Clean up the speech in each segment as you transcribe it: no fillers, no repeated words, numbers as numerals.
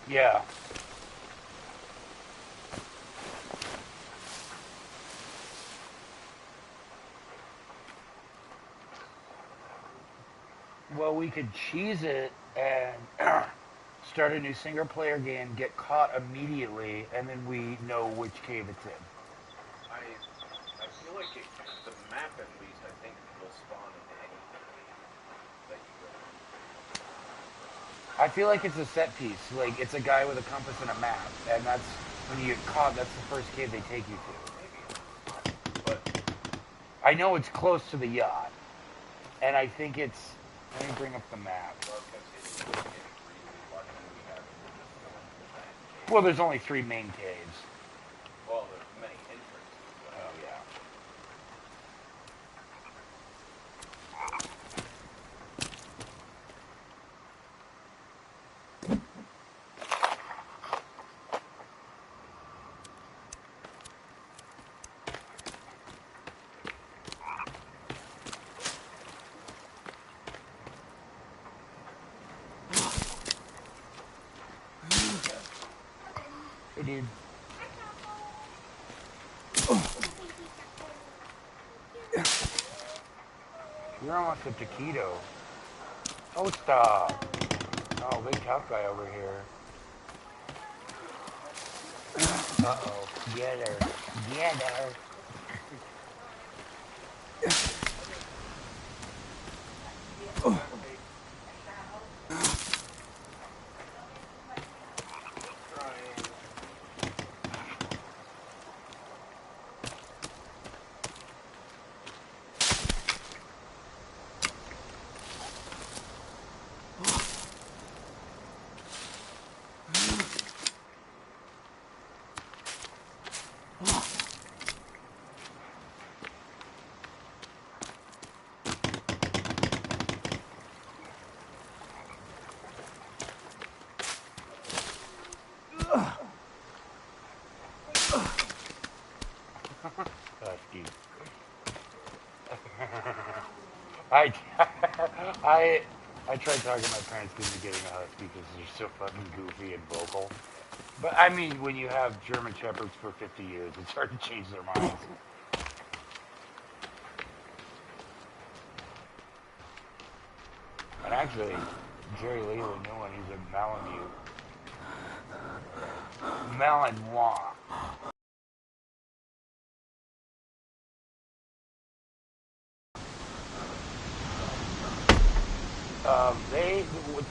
Yeah. Well, we could cheese it and start a new single player game, get caught immediately, and then we know which cave it's in. I feel like the map at least I think will spawn into any cave that you go into. I feel like it's a set piece. Like it's a guy with a compass and a map, and that's when you get caught. That's the first cave they take you to. Maybe it's possible, but I know it's close to the yacht, and I think it's. Let me bring up the map. well, I was gonna say that we're getting really lucky we have just going to that Well, cave. there's only three main caves. Well, there's many entrances Oh though. yeah. Hey, dude. You're almost a taquito. Oh, stop. Oh, big tough guy over here. Uh-oh. Get her. Get her. Trying. Husky. I, I, I tried talking to my parents into getting a husky because they're so fucking goofy and vocal. But I mean, when you have German shepherds for 50 years, it's hard to change their minds. And actually, Jerry Lee, the new one, he's a Malamute. Malinois. They,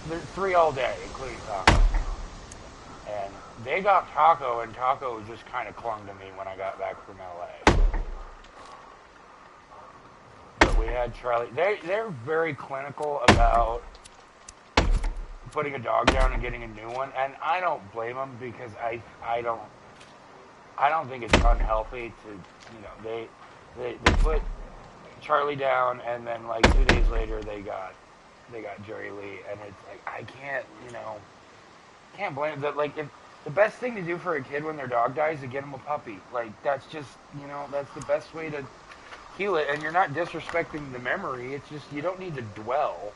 they're three all day, including Taco. And they got Taco, and Taco just kind of clung to me when I got back from LA. But we had Charlie. They're very clinical about putting a dog down and getting a new one, and I don't blame them because I don't think it's unhealthy to they put Charlie down, and then like 2 days later they got Jerry Lee, and it's like I can't can't blame that. Like if the best thing to do for a kid when their dog dies is to get them a puppy. Like that's just that's the best way to heal it, and you're not disrespecting the memory. It's just you don't need to dwell.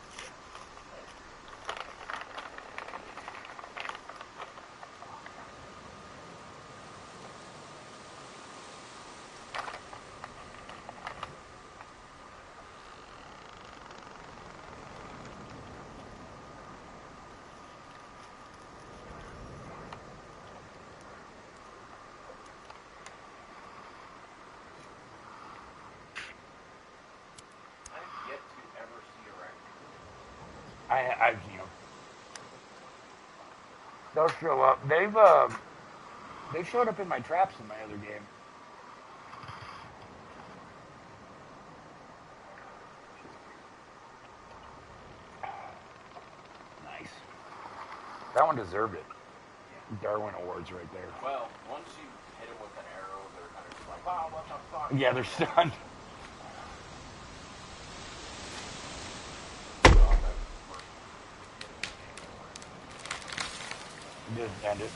I've yet to ever see a raccoon. I they'll show up. They showed up in my traps in my other game. Nice. That one deserved it. Yeah. Darwin Awards right there. Well, once you hit them with an arrow, they're kind of just like, oh, what the fuck? Yeah, they're stunned. Oh, that was the first hit of the game Just end it.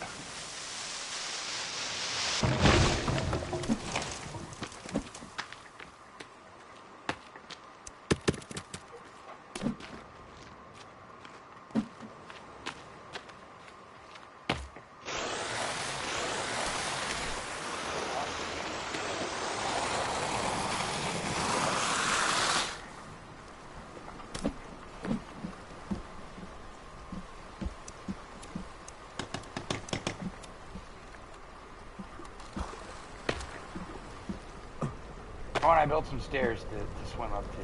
Oh, and I built some stairs to swim up to.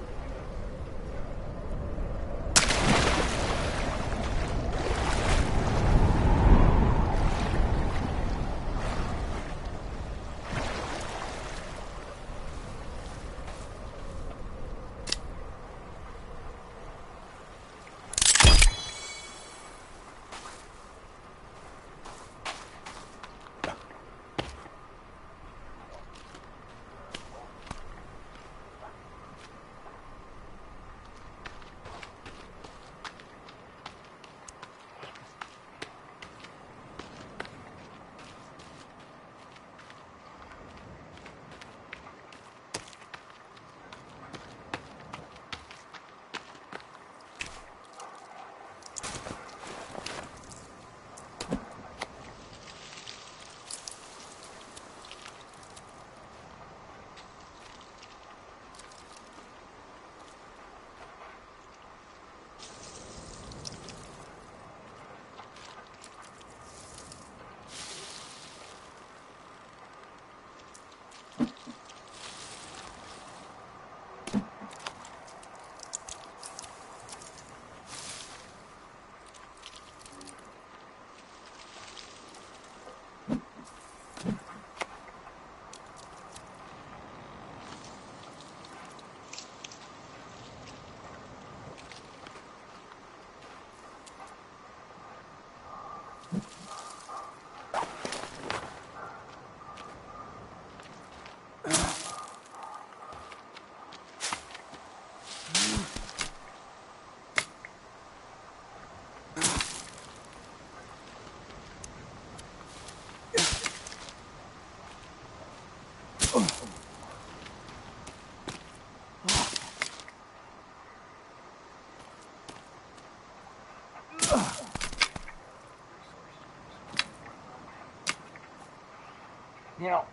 You know,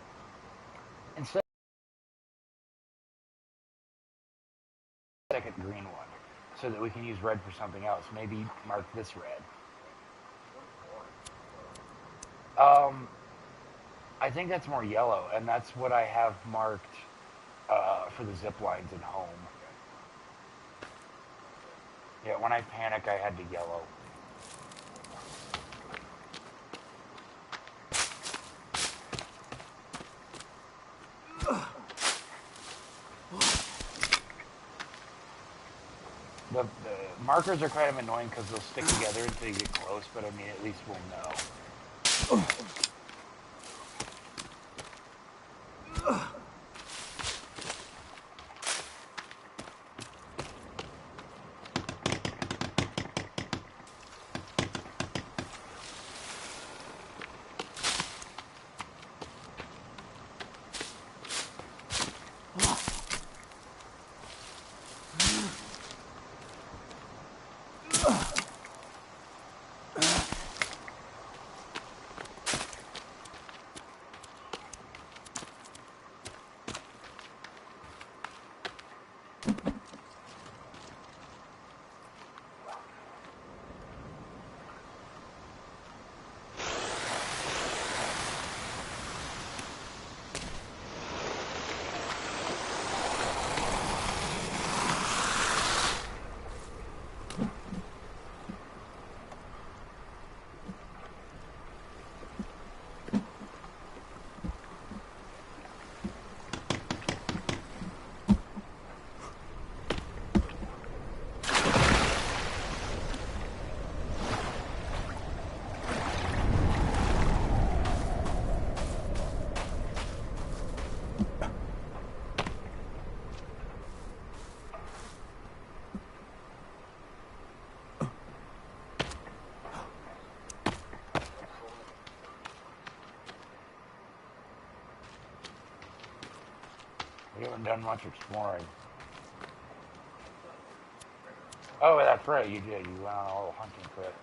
instead of a second green one, so that we can use red for something else, maybe mark this red. Um, I think that's more yellow, and that's what I have marked for the zip lines in home. Yeah, when I panic, I had to yellow. The markers are kind of annoying because they'll stick together until you get close, but I mean, at least we'll know. We haven't done much exploring. Oh, that's right, you did. You went on a little hunting trip.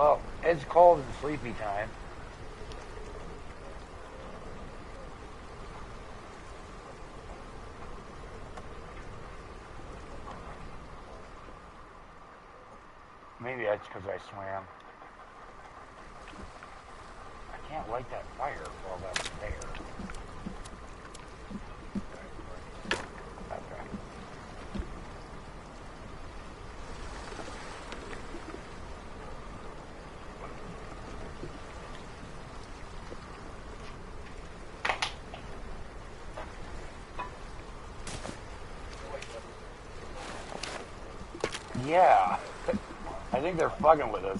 Well, it's cold and sleepy time. Maybe that's because I swam. I can't light that fire while that's there. Okay. Yeah. I think they're fucking with us.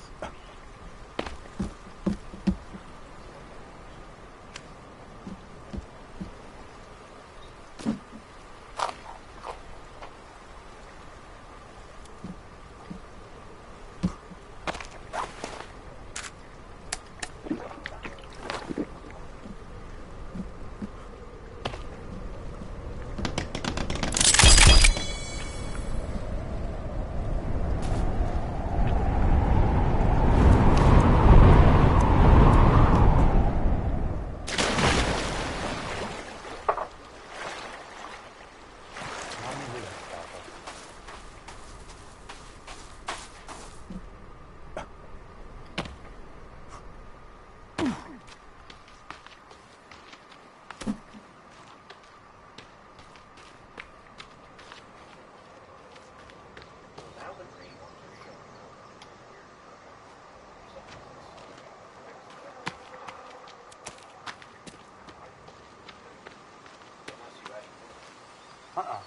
Uh-uh.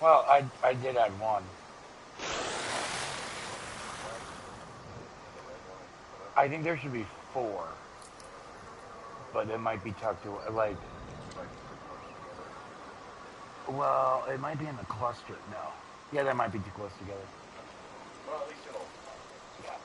Well, I did add one. I think there should be 4. But it might be tucked away. Like, well, it might be in the cluster. No. Yeah, that might be too close together. Well, at least it'll. Yeah.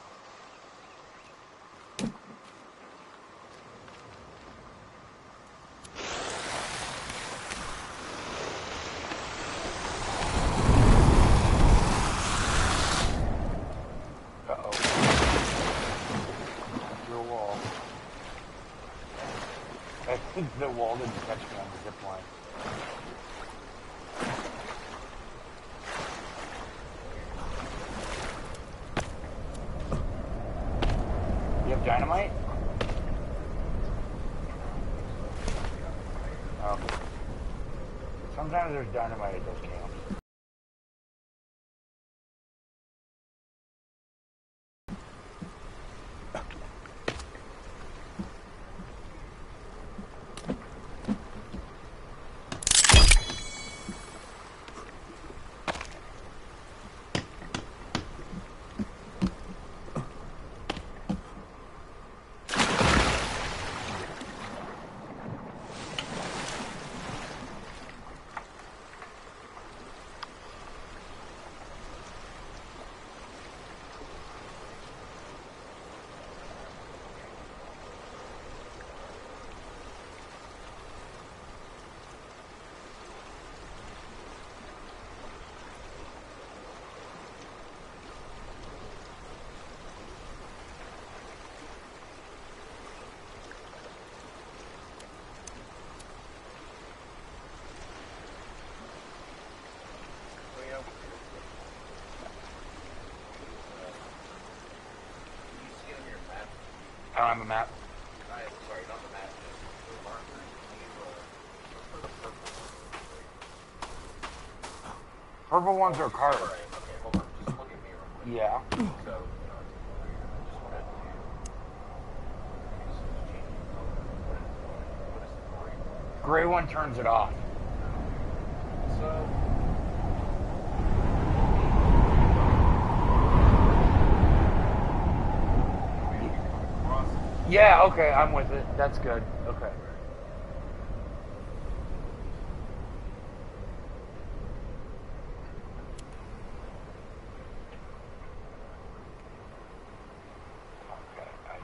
Uh-oh. Through a wall. I think the wall didn't catch me on the zip line. You have dynamite? Okay. Sometimes there's dynamite at those camps. I don't have a map. Sorry, not the map, just the marker. Purple ones are cards. Alright, okay, hold on. Just look at me real quick. Yeah. So, just wanted to. What is the gray? Gray one turns it off. So. Yeah, okay, I'm with it. That's good. Okay. Okay, I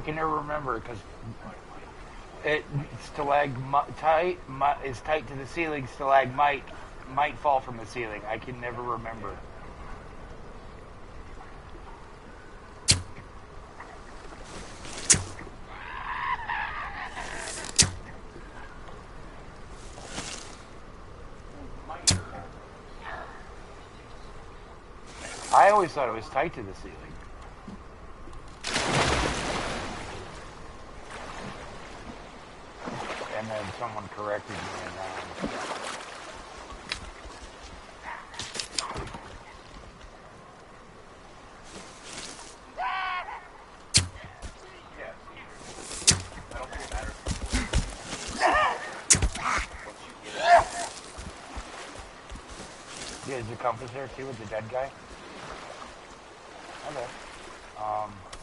I can never remember because it stalagmite is tight to the ceiling. Stalagmite might fall from the ceiling. I can never remember. I always thought it was tight to the ceiling. And then someone corrected me and yeah, is the compass there too with the dead guy? Okay.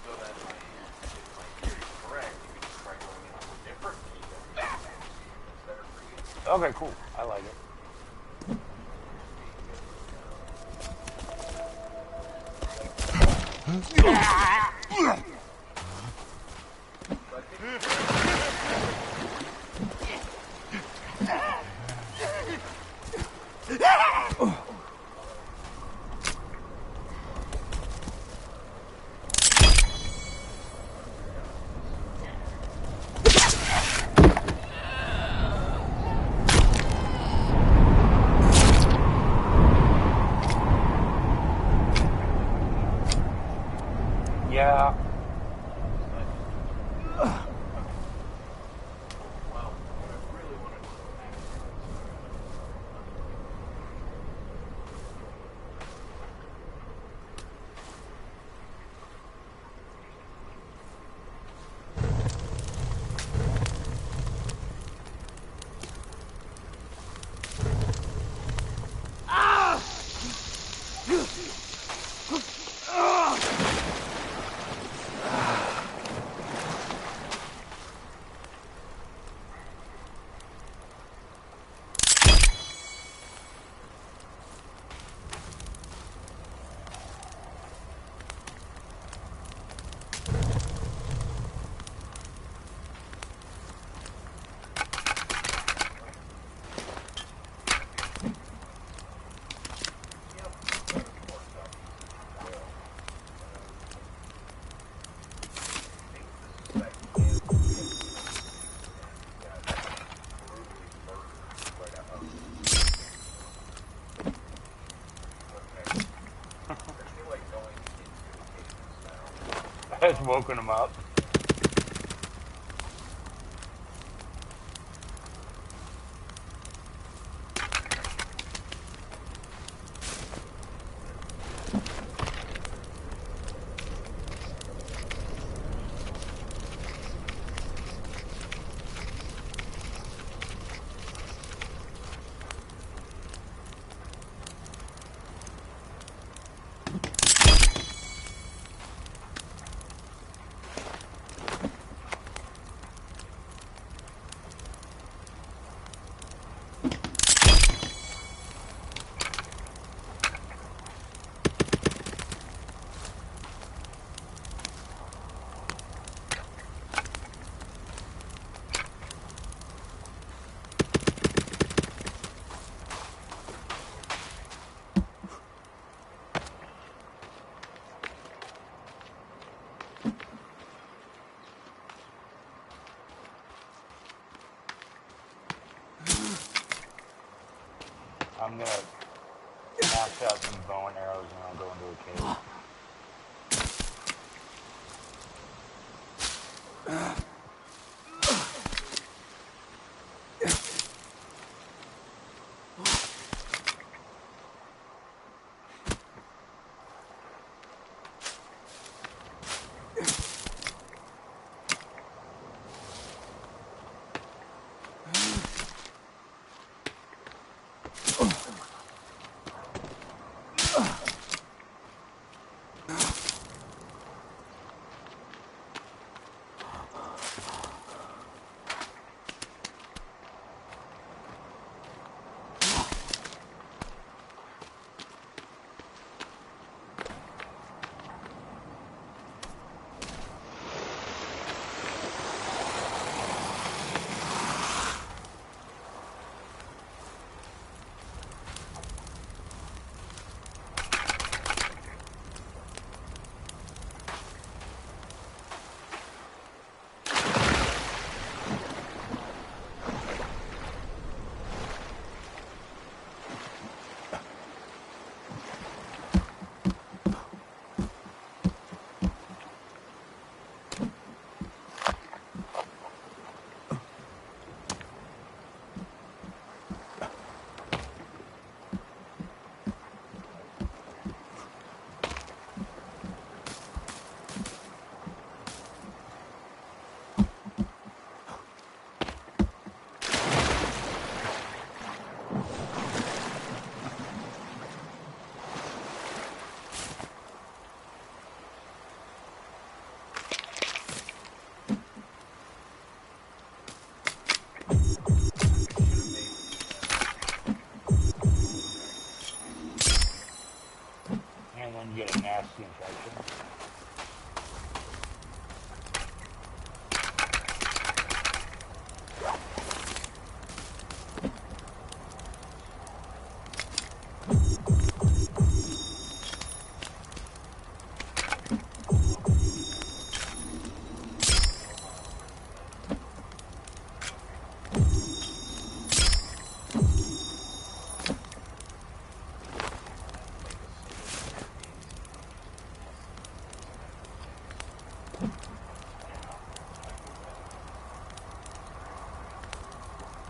So that if my theory is correct, you could just try going in on a different key that's better for you. Okay, cool. I like it. Yeah. It's woken him up. I'm gonna max out some bow and arrows and I'll go into a cave. and then get a nasty infection.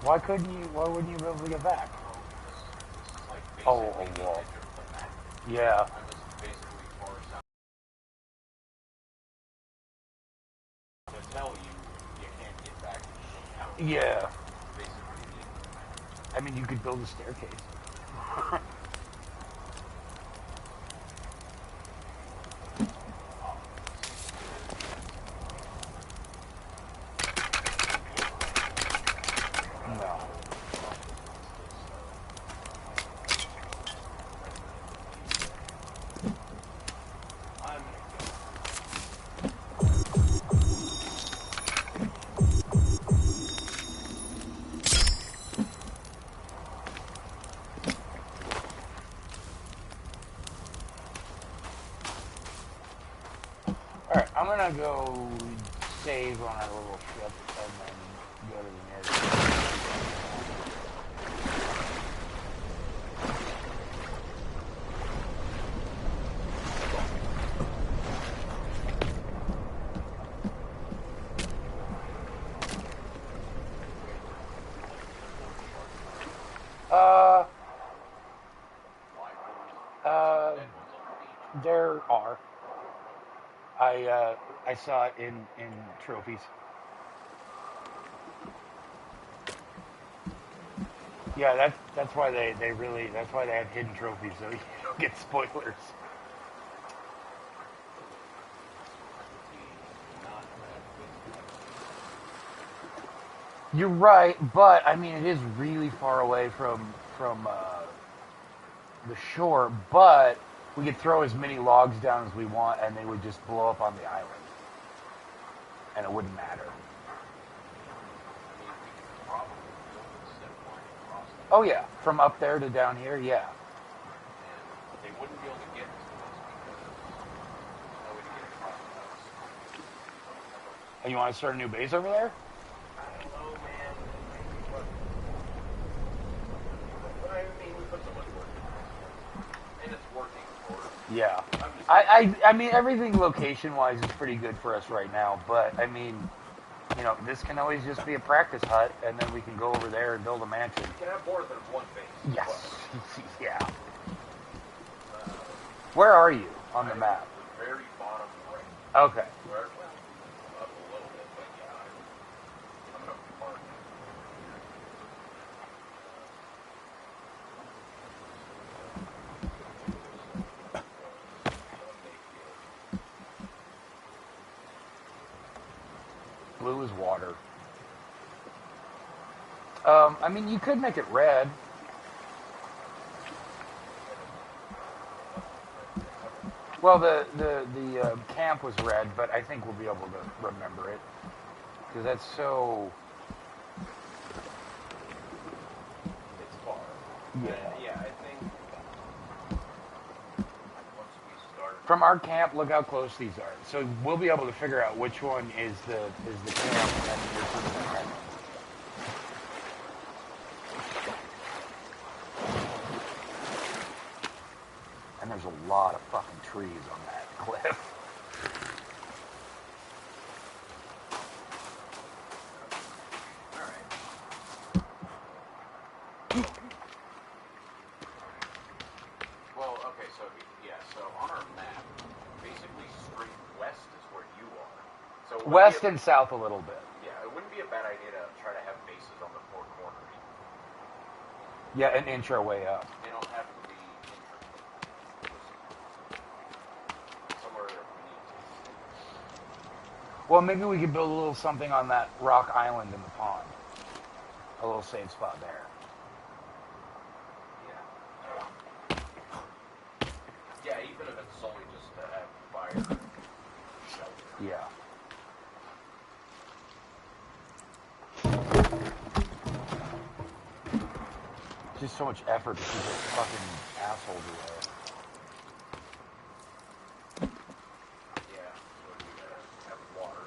Why couldn't you? Why wouldn't you be able to get back? Oh, a wall. Yeah. Yeah. I mean, you could build a staircase. No. Alright, I'm gonna go save on our little ship and then go to the nearest. There are. I saw it in trophies. Yeah, that's why they really that's why they have hidden trophies so you don't get spoilers. You're right, but I mean it is really far away from the shore. But we could throw as many logs down as we want, and they would just blow up on the island, and it wouldn't matter. Oh yeah, from up there to down here, yeah. They wouldn't be able to get to us because no way to get across the house. And you want to start a new base over there? I don't know, man. But I mean, we put so much work into this, and it's working for us. Yeah. I mean everything location wise is pretty good for us right now, but I mean, you know, this can always just be a practice hut, and then we can go over there and build a mansion. You can have more than one base. Yes. Yeah. Where are you on the map? The very bottom right. Okay. Where, well, up a little bit, but yeah, I'm up the park. Blue is water. I mean, you could make it red. Well, the camp was red, but I think we'll be able to remember it because that's so. It's far. Yeah. Yeah, I think once we start. From our camp, look how close these are. So we'll be able to figure out which one is the camp and which one is the camp. And there's a lot of fucking trees on that cliff. Well, okay, so yeah, so on our map, basically straight west is where you are. So it wouldn't West be and south a little bit. yeah, it wouldn't be a bad idea to try to have bases on the four corners. Yeah, an inch our way up. They don't have to be somewhere that we need to. Well, maybe we could build a little something on that rock island in the pond. A little safe spot there. Yeah. Yeah, even if it's solely just to have fire and shelter. Yeah. It's just so much effort to keep those fucking assholes away. Yeah, so you gotta have water.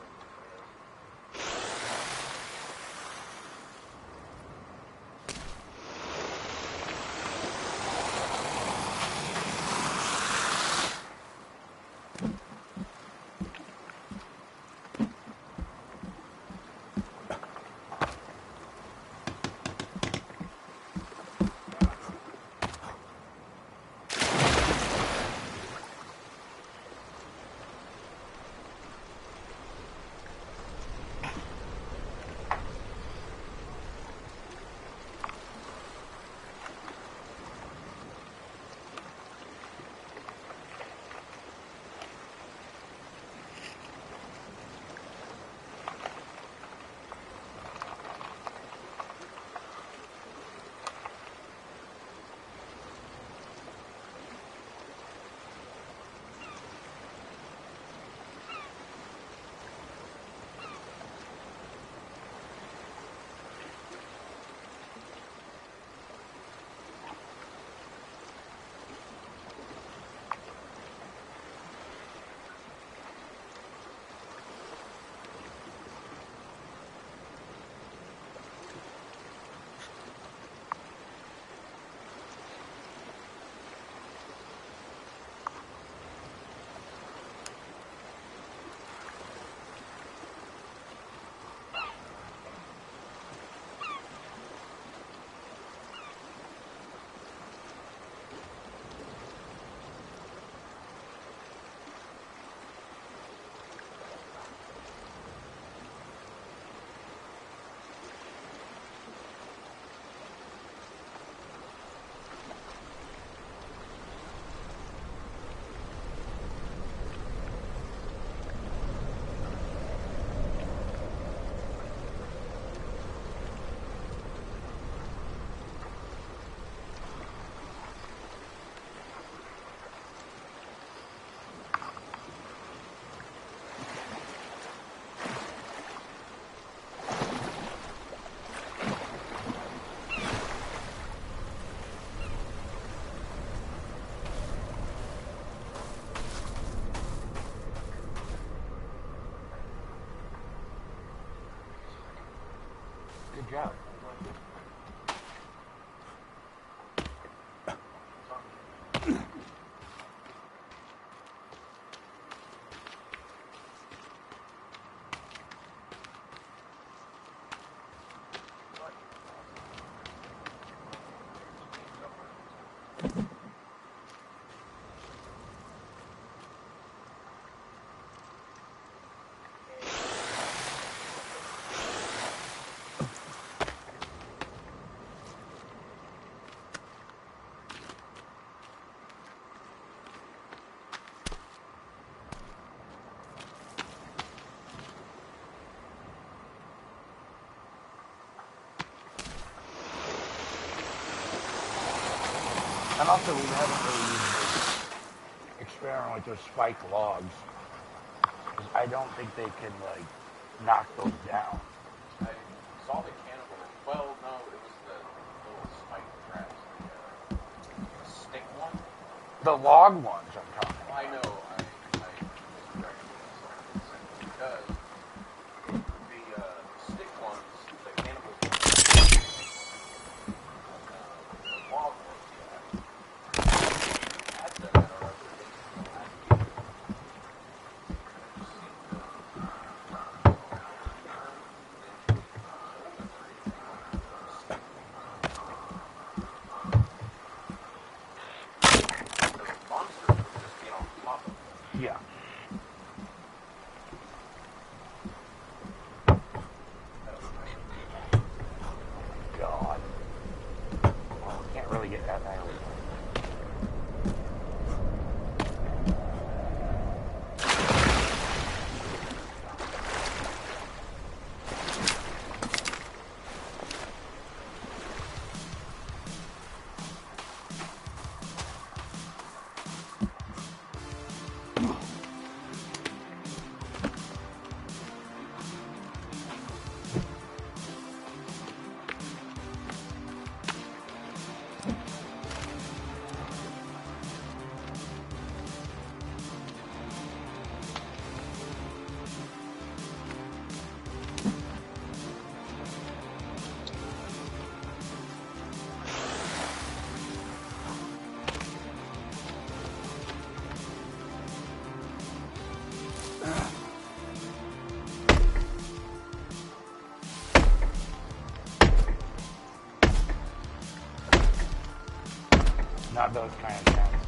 Good job. And also, we haven't really used this experiment with those spiked logs. 'Cause I don't think they can, like, knock those down. I saw the cannibal. Well, no, it was the little spiked traps. The stick one? The log ones, I'm talking about. I know. I misdirected myself because the stick ones, the cannibal ones, the log ones, yeah. Had them at our other base last year. Yeah. God. Well, we can't really get that now. have those kind of sounds.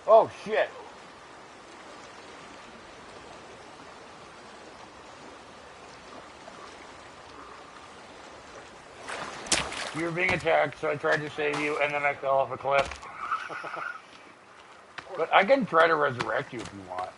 Oh shit. You were being attacked, so I tried to save you, and then I fell off a cliff. But I can try to resurrect you if you want.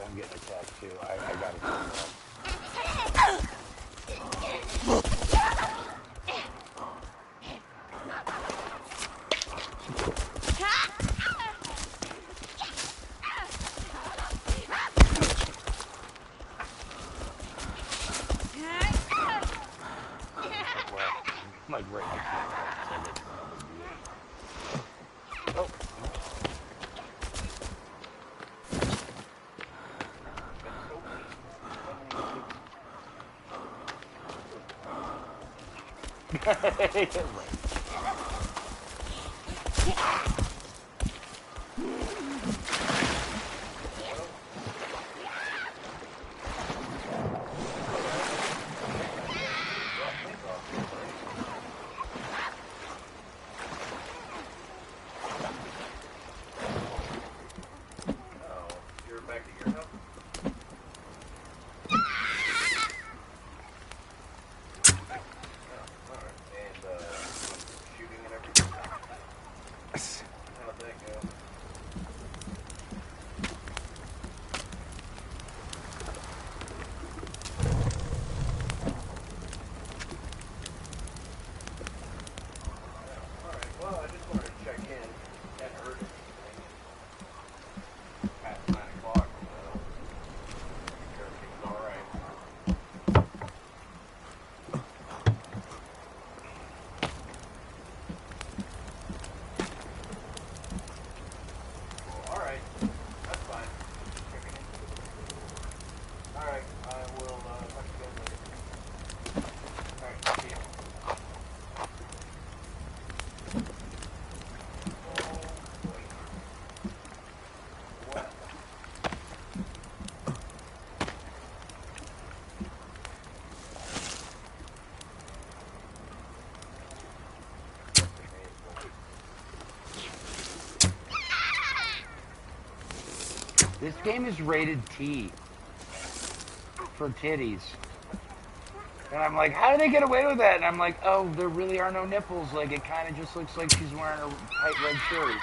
I'm getting attacked too. I gotta kill that. Well, I'm like right next to it, so that's no big deal. Oh, right. You're back at your house? Oh, alright. And, shooting and everything? How'd that go? Alright, well, I just wanted to check in. Hadn't heard anything. Past 9 o'clock, so everything's alright. Well, alright. That's fine. Checking in. Alright, I will talk to you guys later. Alright, see ya. Oh, boy. What? This game is rated T for titties. And I'm like, how do they get away with that? And I'm like, oh, there really are no nipples. Like, it kind of just looks like she's wearing a tight red shirt.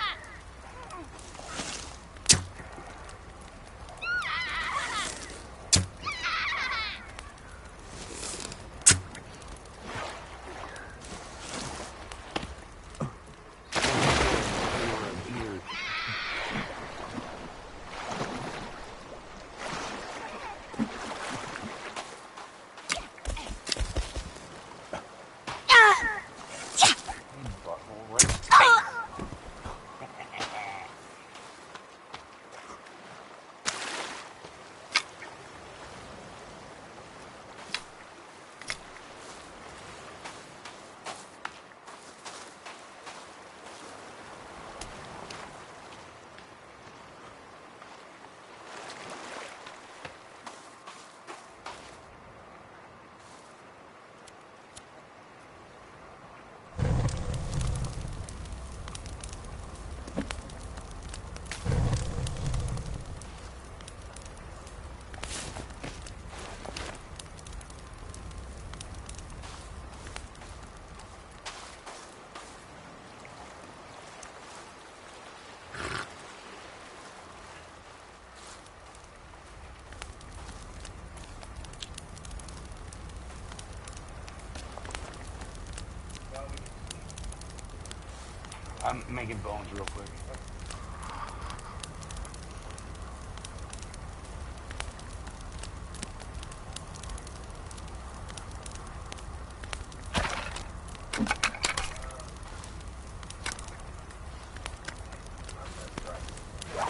I'm making bones real quick.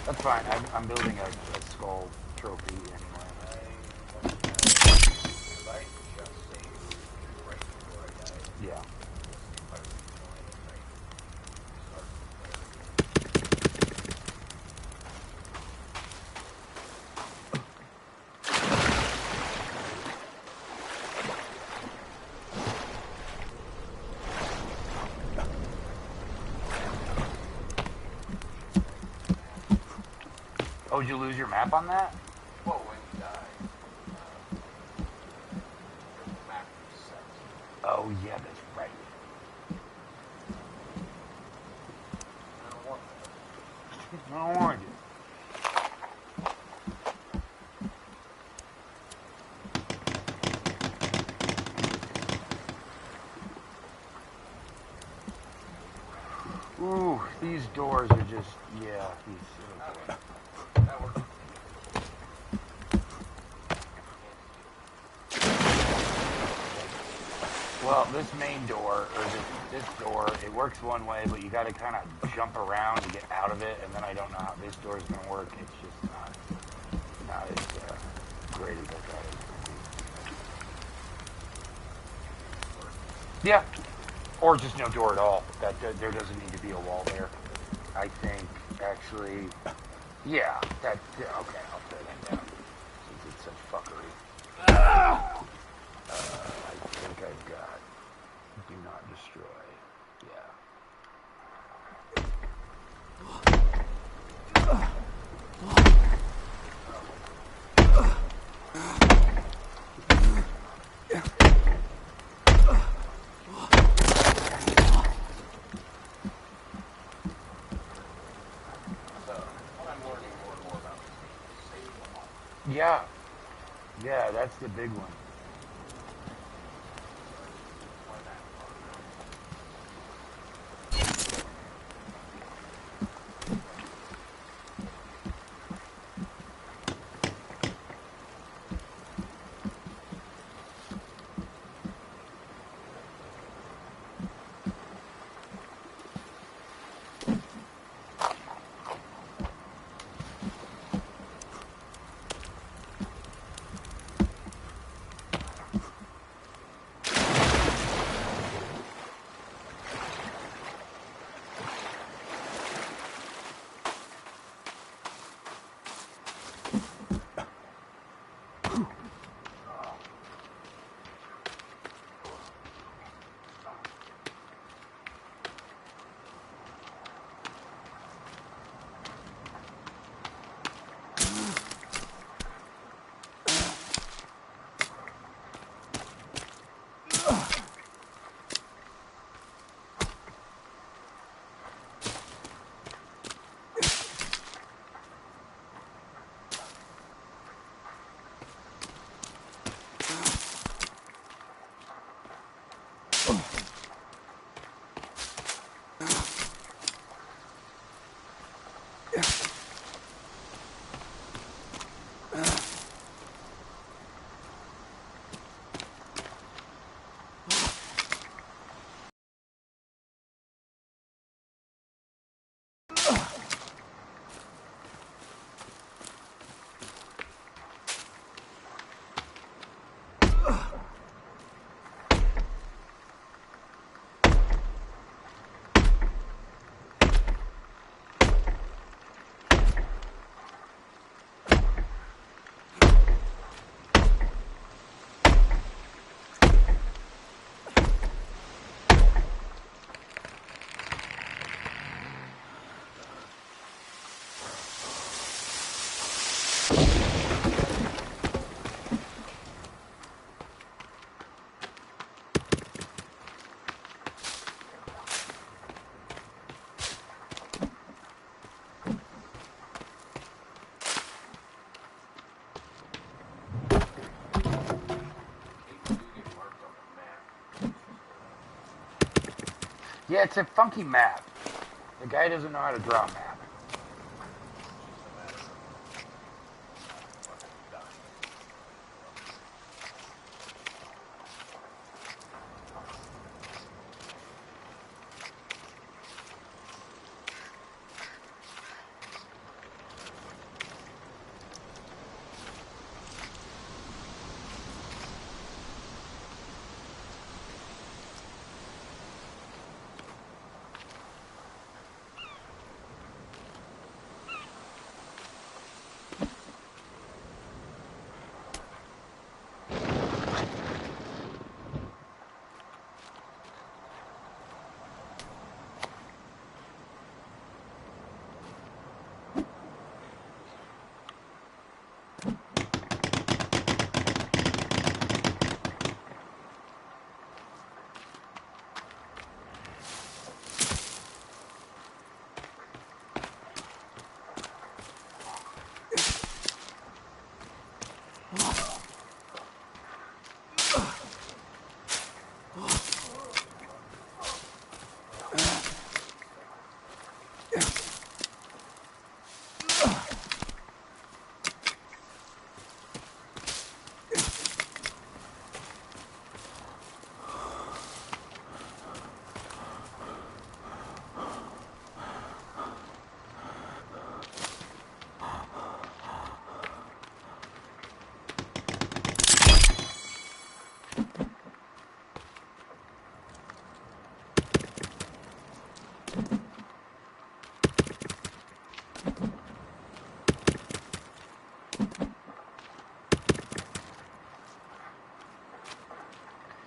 That's fine. I'm building a skull trophy anyway. Yeah. Oh, did you lose your map on that? Well, when you die, the map resets. Oh, yeah, that's right. I don't want that. I don't want it. just, yeah, he's, That works. well, this main door, or this door, it works one way, but you got to kind of jump around to get out of it, and then I don't know how this door is going to work. It's just not as great as I thought it was going to be. Yeah, or just no door at all. There doesn't need to be a wall there. I think, actually, yeah, okay, I'll throw that down, since it's such fuckery. I think I've got do not destroy. Yeah. So, what I'm learning more and more about this game is save a lot. Yeah. Yeah, that's the big one. Why that part? Yeah, it's a funky map. The guy doesn't know how to draw a map.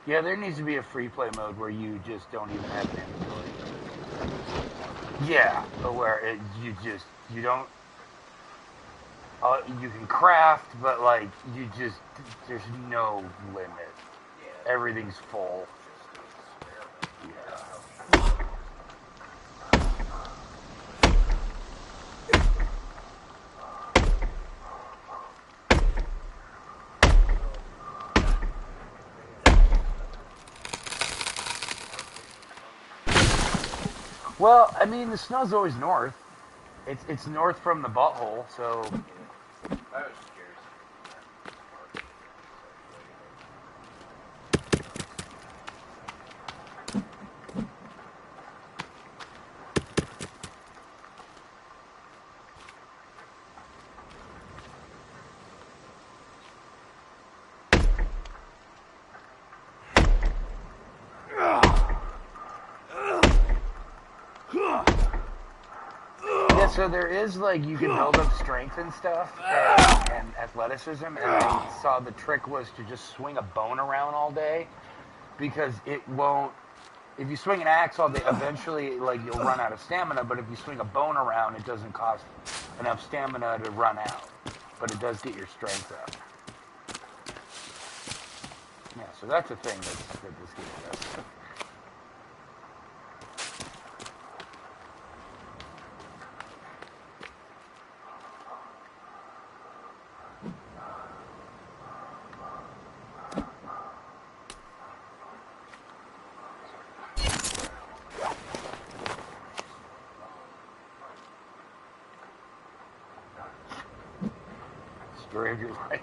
Yeah, there needs to be a free play mode where you just don't even have an inventory. Yeah, but where you don't. You can craft, but like there's no limit. Yeah. Everything's full. Yeah. Well, I mean, the snow's always north. It's north from the butthole, so. I was just curious. Yeah, so there is like you can build up strength and stuff and athleticism, and I saw the trick was to just swing a bone around all day because it won't. If you swing an axe all day, eventually like you'll run out of stamina. But if you swing a bone around, it doesn't cost enough stamina to run out, but it does get your strength up. Yeah, so that's a thing that this game does. Story of your life.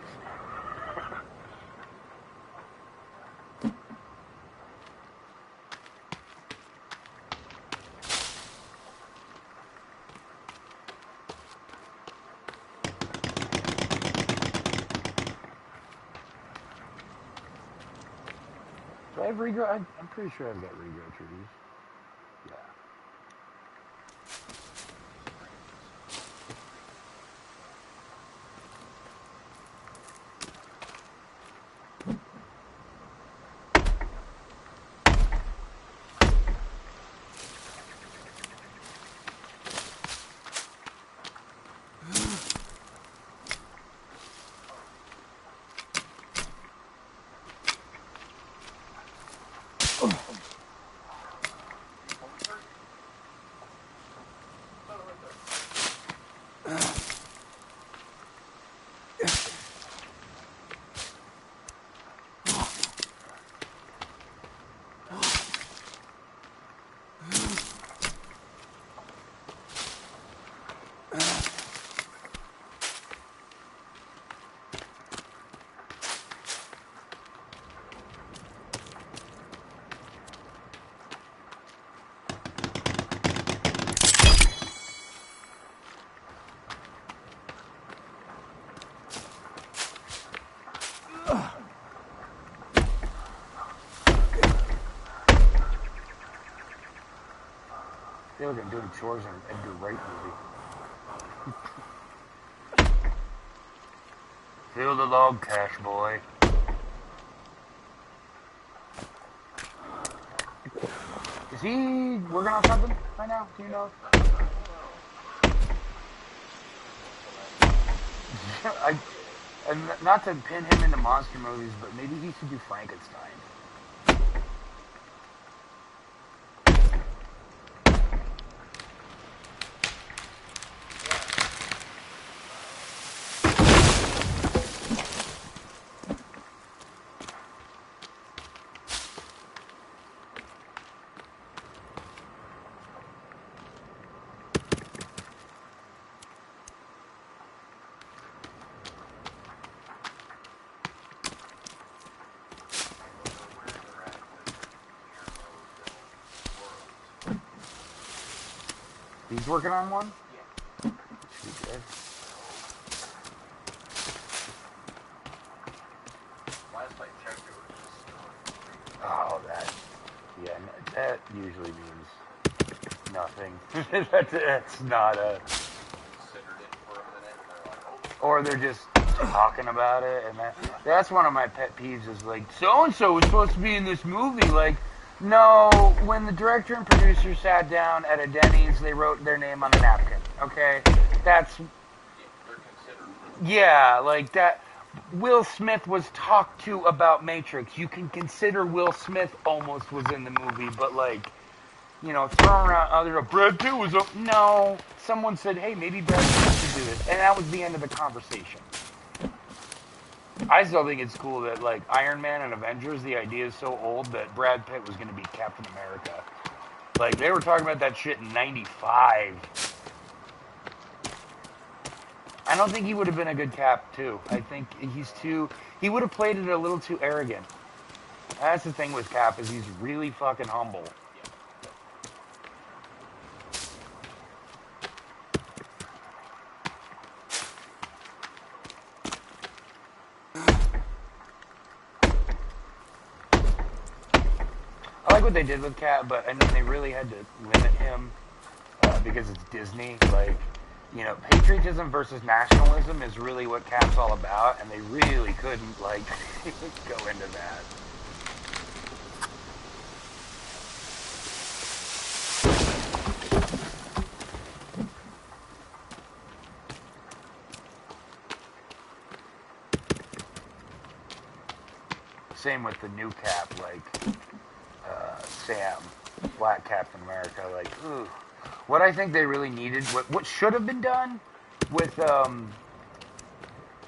Do I have regrow? I'm pretty sure I've got regrow trees. Yeah. I feel like I'm doing chores in an Edgar Wright movie. Fill the log cache, boy. Is he working on something right now? Do you know? And not to pin him into monster movies, but maybe he should do Frankenstein. He's working on one? Yeah. Should be good. Last I checked, it was just snowing. Oh, that usually means nothing. That's not a... Considered it for a minute, and they're like, oh. Or they're just talking about it, and that's one of my pet peeves is like, so-and-so was supposed to be in this movie. Like, no, when the director and producer sat down at a Denny's, they wrote their name on a napkin, okay? That's, They're considered. yeah, like that. Will Smith was talked to about Matrix. You can consider Will Smith almost was in the movie, but like, throwing around other Brad Pitt was up. No, someone said, "Hey, maybe Brad Pitt should do this," and that was the end of the conversation. I still think it's cool that like Iron Man and Avengers, the idea is so old that Brad Pitt was going to be Captain America. Like they were talking about that shit in '95. I don't think he would have been a good Cap too. I think he's too. He would have played it a little too arrogant. That's the thing with Cap is he's really fucking humble. I like what they did with Cap, but I mean they really had to limit him because it's Disney. Like, patriotism versus nationalism is really what Cap's all about, and they really couldn't like go into that. Same with the new Cap, like Sam, Black Captain America. Like, ooh, what I think they really needed, what should have been done with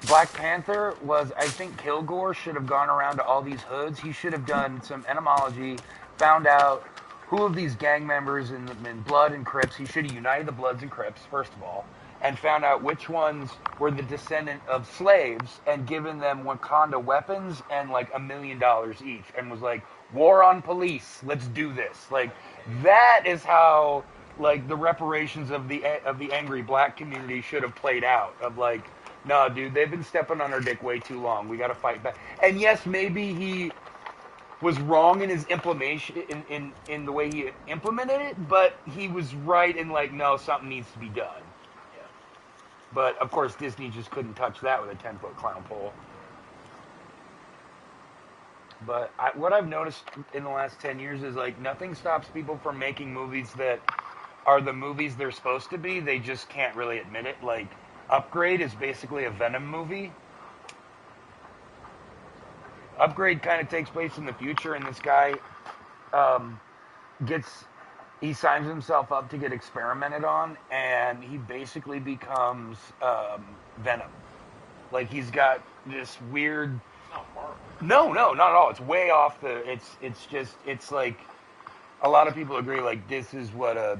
Black Panther was, I think Kilgore should have gone around to all these hoods. He should have done some etymology, found out who of these gang members in Blood and Crips. He should have united the Bloods and Crips first of all, and found out which ones were the descendant of slaves and given them Wakanda weapons and like $1 million each, and was like, war on police, let's do this. Like that is how like the reparations of the angry black community should have played out. Of like, no, dude, they've been stepping on our dick way too long. We got to fight back. And yes, maybe he was wrong in his implementation in the way he implemented it, but he was right in like, no, something needs to be done. But of course, Disney just couldn't touch that with a 10-foot clown pole. But what I've noticed in the last 10 years is like nothing stops people from making movies that are the movies they're supposed to be. They just can't really admit it. Like Upgrade is basically a Venom movie. Upgrade kind of takes place in the future, and this guy he signs himself up to get experimented on, and he basically becomes Venom. Like he's got this weird. No, not at all. It's way off the. It's like a lot of people agree. Like this is what a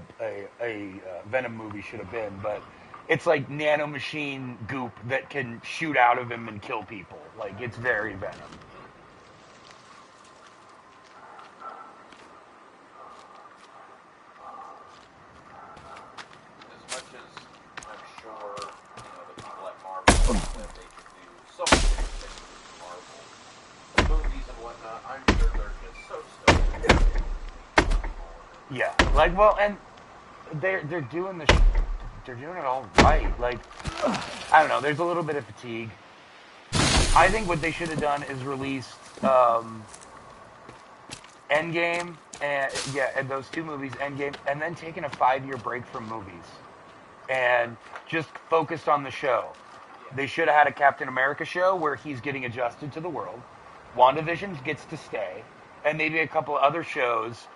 Venom movie should have been, but it's like nanomachine goop that can shoot out of him and kill people. Like it's very Venom. As much as I'm sure, the people at Marvel that they could do so many different things with Marvel movies and whatnot, I'm sure they're just so stoked. Yeah, like and they're doing they're doing it all right. Like I don't know, there's a little bit of fatigue. I think what they should have done is released Endgame and those two movies, Endgame, and then taken a 5-year break from movies and just focused on the show. They should have had a Captain America show where he's getting adjusted to the world. WandaVision gets to stay, and maybe a couple of other shows.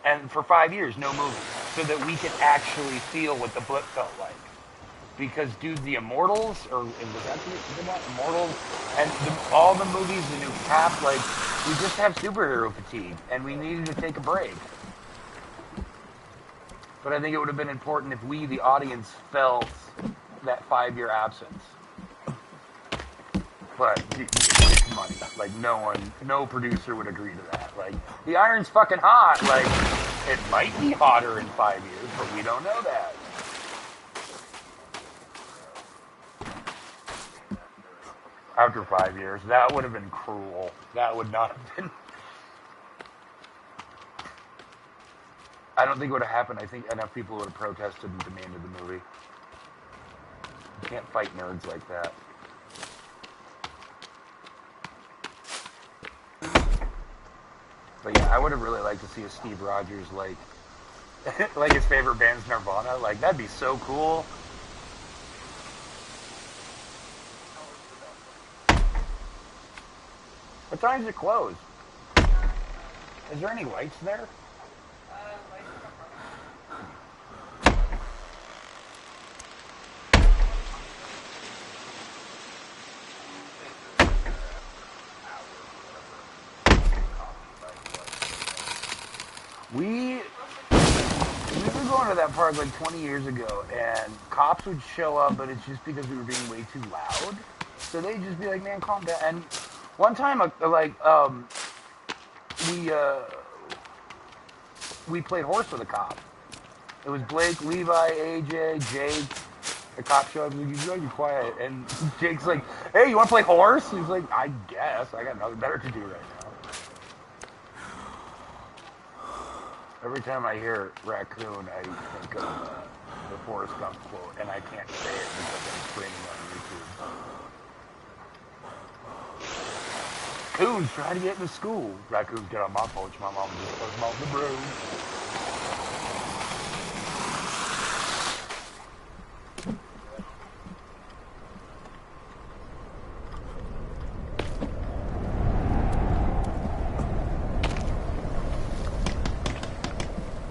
And for 5 years, no movies, so that we can actually feel what the blip felt like. Because, dude, the Immortals, or was that the one? Immortals, and all the movies, the new Cap, like, we just have superhero fatigue, and we needed to take a break. But I think it would have been important if we, the audience, felt that 5-year absence. But it's money. Like no producer would agree to that. Like the iron's fucking hot. Like it might be hotter in 5 years, but we don't know that. After 5 years, that would have been cruel. That would not have been. I don't think it would have happened. I think enough people would have protested and demanded the movie. You can't fight nerds like that. But yeah, I would have really liked to see a Steve Rogers like like his favorite band's Nirvana. Like that'd be so cool. What time does it close? Is there any lights there? We were going to that park like 20 years ago, and cops would show up, but it's just because we were being way too loud. So they'd just be like, "Man, calm down." And one time, we we played horse with a cop. It was Blake, Levi, AJ, Jake. The cop showed up and he's like, "You gotta be quiet." And Jake's like, "Hey, you want to play horse?" He's like, "I guess. I got nothing better to do right now." Every time I hear raccoon, I think of the Forrest Gump quote, and I can't say it because I'm screaming on YouTube. Coons try to get into school. Raccoons get on my porch. My mom just puts them off the broom.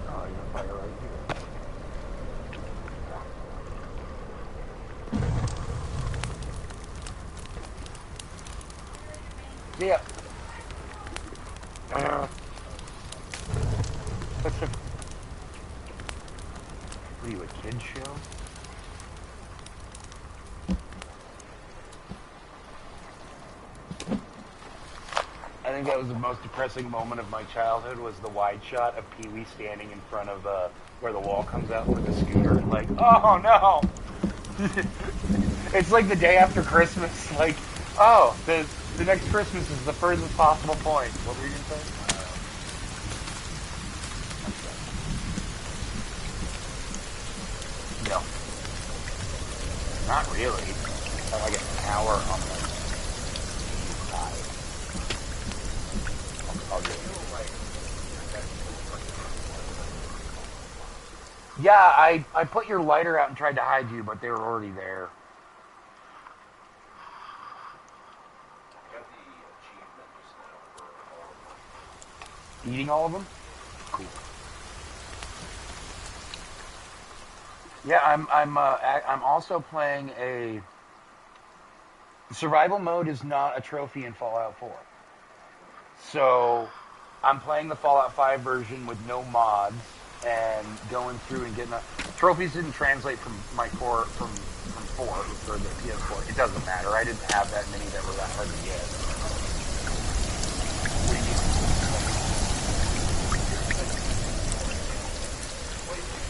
Oh, you're fire right here. Yeah. What's a... What are you, a kid show? I think that was the most depressing moment of my childhood was the wide shot of Pee-wee standing in front of where the wall comes out with the scooter. Like, oh no! It's like the day after Christmas. Like, oh, the next Christmas is the furthest possible point. What were you going to say? No. Not really. I like an hour on the side. I'll do it. Yeah, I put your lighter out and tried to hide you, but they were already there. Eating all of them? Cool. Yeah, I'm also playing a survival mode is not a trophy in Fallout 4. So I'm playing the Fallout 5 version with no mods and going through and getting trophies didn't translate from my 4 from 4 or the PS4. It doesn't matter. I didn't have that many that were that hard to get. What do you mean?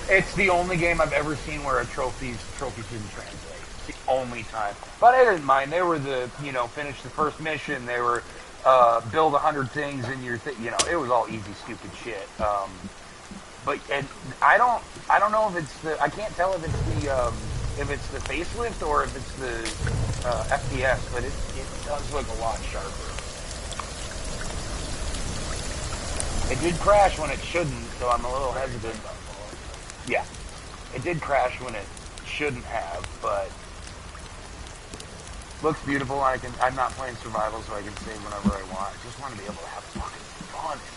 It's the only game I've ever seen where a trophies didn't translate. It's the only time. But I didn't mind. They were finish the first mission. They were build 100 things in your it was all easy, stupid shit. But and I don't know if it's I can't tell if it's the facelift or if it's the FPS, but it does look a lot sharper. It did crash when it shouldn't, so I'm a little hesitant. Yeah, it did crash when it shouldn't have, but looks beautiful. I'm not playing survival, so I can save whenever I want. I just want to be able to have fucking fun in it.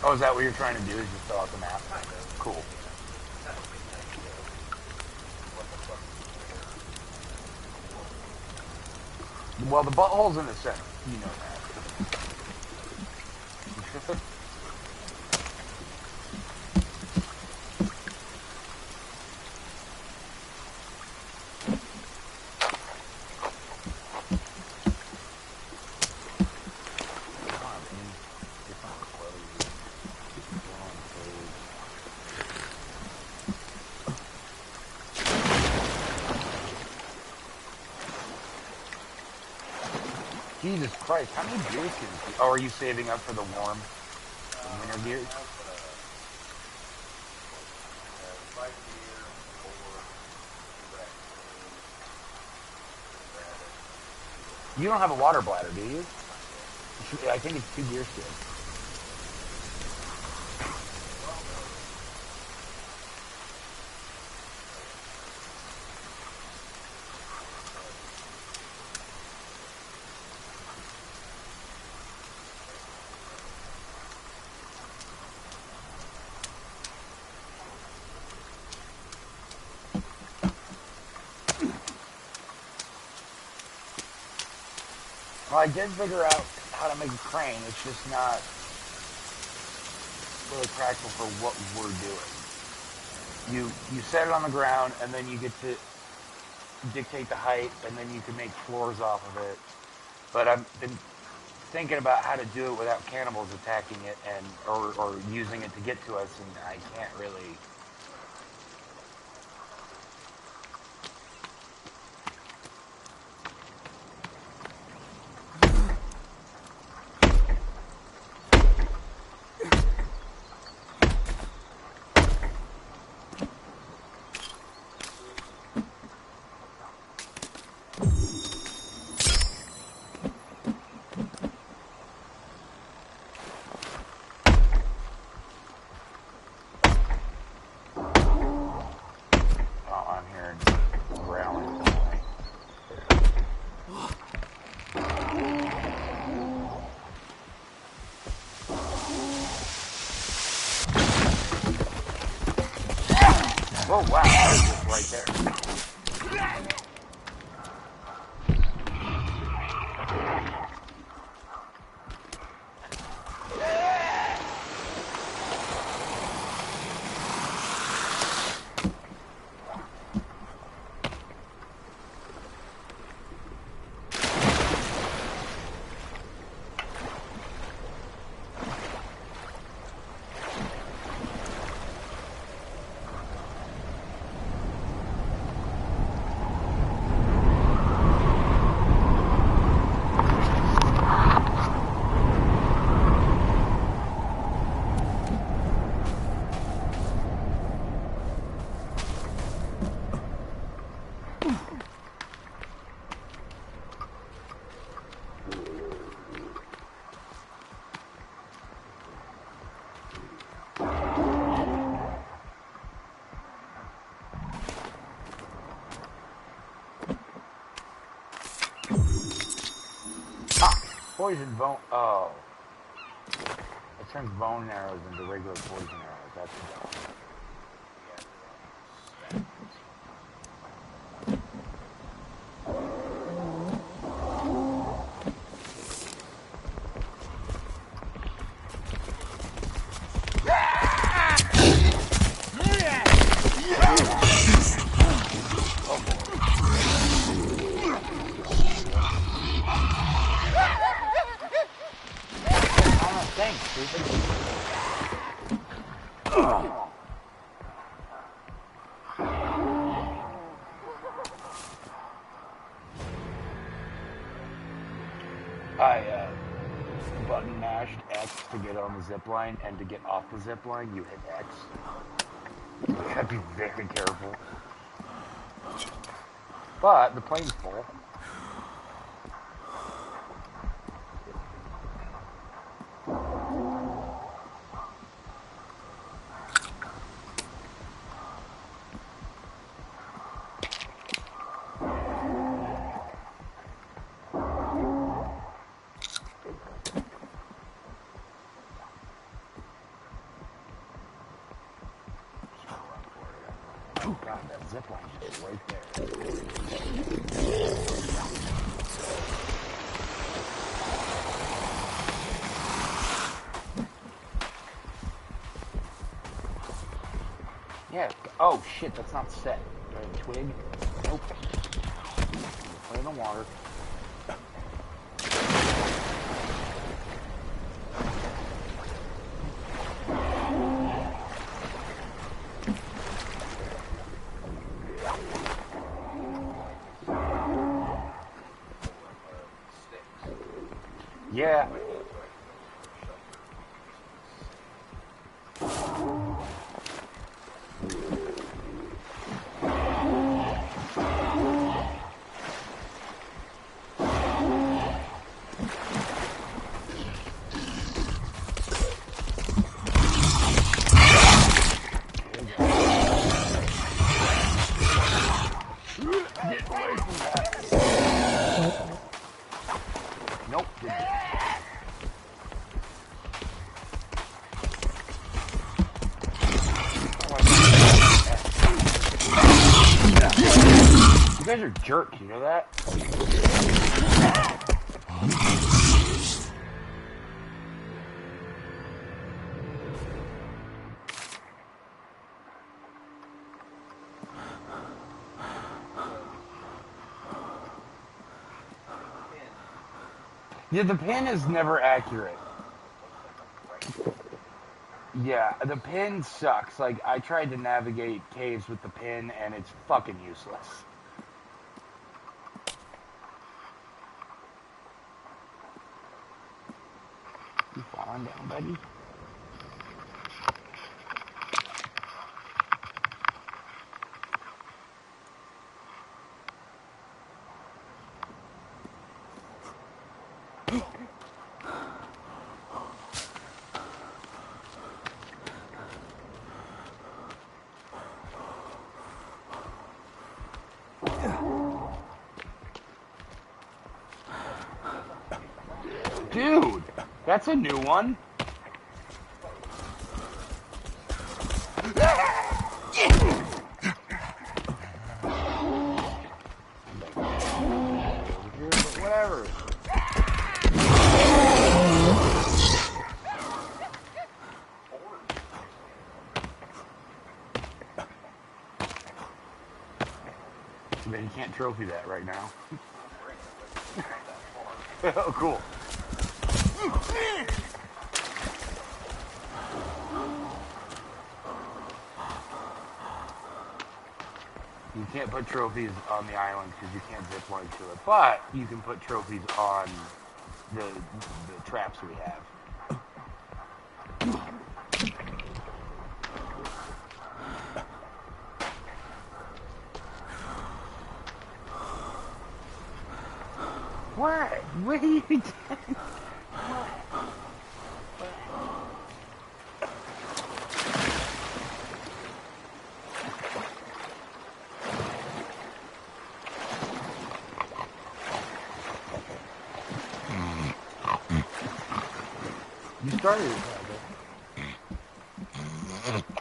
Oh, is that what you're trying to do? Is just fill out the map? Cool. Well, the butthole's in the center. You know that. Jesus Christ, how many beers can you... Oh, are you saving up for the winter gears? You don't have a water bladder, do you? I think it's 2 gear skid. Well, I did figure out how to make a crane. It's just not really practical for what we're doing. You set it on the ground, and then you get to dictate the height, and then you can make floors off of it. But I've been thinking about how to do it without cannibals attacking it and or using it to get to us, and I can't really. Oh wow, that was just right there. Poison bone. Oh. It turns bone arrows into regular poison arrows. That's dumb. I button mashed X to get on the zip line, and to get off the zip line, you hit X. You gotta be very careful. But the plane's full. Oh god, that zip line's just right there. Yeah. Oh shit, that's not set. Do I have a twig? Nope. Put it in the water. Yeah. guys are jerks, you know that? Yeah, the pin is never accurate. Yeah, the pin sucks. Like, I tried to navigate caves with the pin, and it's fucking useless. You falling down, buddy? Dude, that's a new one. Whatever. But you can't trophy that right now. Oh, cool. You can't put trophies on the island because you can't zip line to it, but you can put trophies on the traps we have. What? What are you doing? You started it,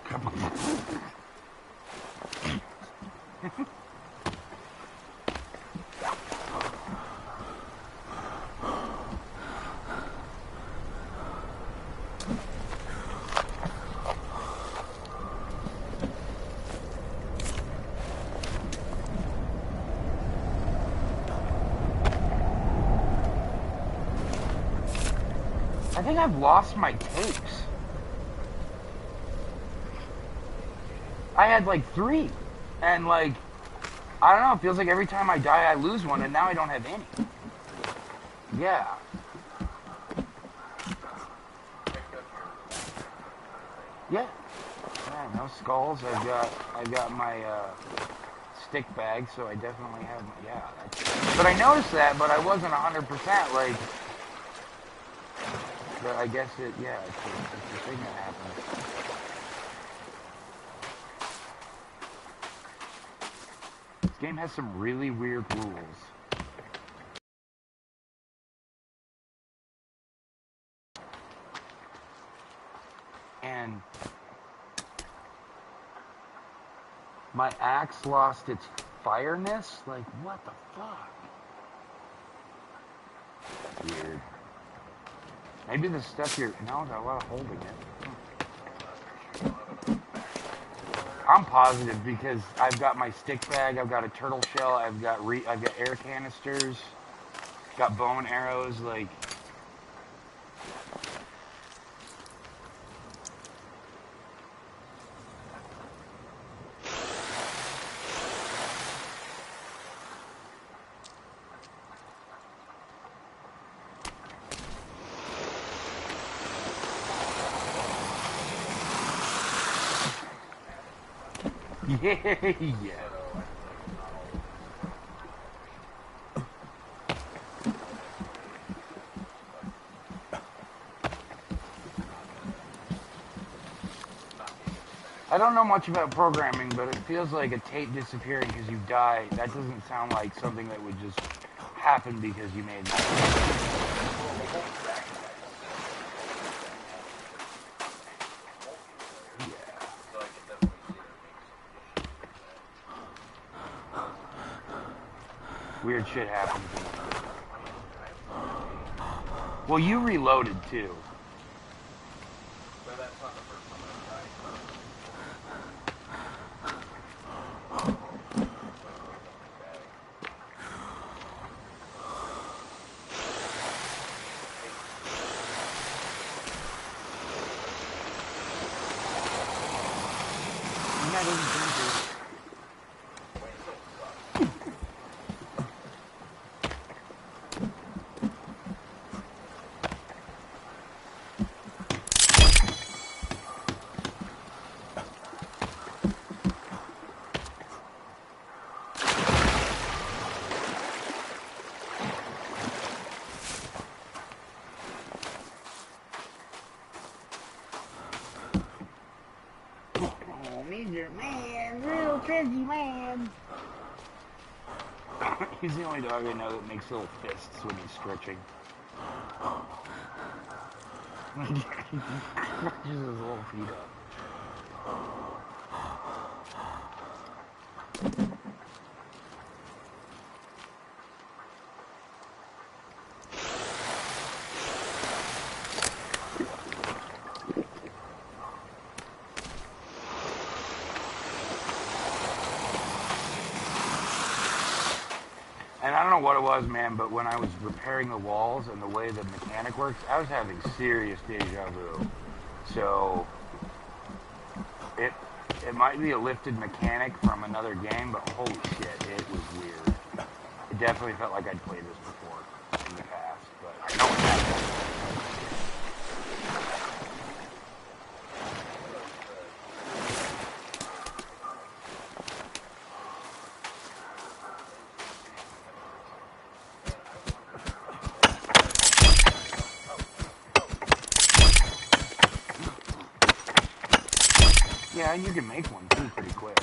come on. I think I've lost my tapes. I had like 3. And like, I don't know, it feels like every time I die I lose one, and now I don't have any. Yeah. Yeah. Yeah, no skulls. I've got my stick bag, so I definitely have yeah. But I noticed that, but I wasn't 100% like. But I guess it's a thing that happens. This game has some really weird rules. And my axe lost its fireness? Like, what the fuck? Weird. Maybe the stuff you're... No, there's a lot of holding it. I'm positive because I've got my stick bag, I've got a turtle shell, I've got air canisters, got bow and arrows, like... Yeah. I don't know much about programming, but it feels like a tape disappearing because you die. That doesn't sound like something that would just happen because you made that. Weird shit happens. Well, you reloaded too. But that's not the first time I've tried. You're not even drinking. Major man, real crazy man. He's the only dog I know that makes little fists when he's stretching. Just his little feet up. And I don't know what it was, man, but when I was repairing the walls and the way the mechanic works, I was having serious deja vu. So it might be a lifted mechanic from another game, but holy shit, it was weird. It definitely felt like I'd played this before in the past, but I know it happened. Yeah, and you can make one too pretty quick.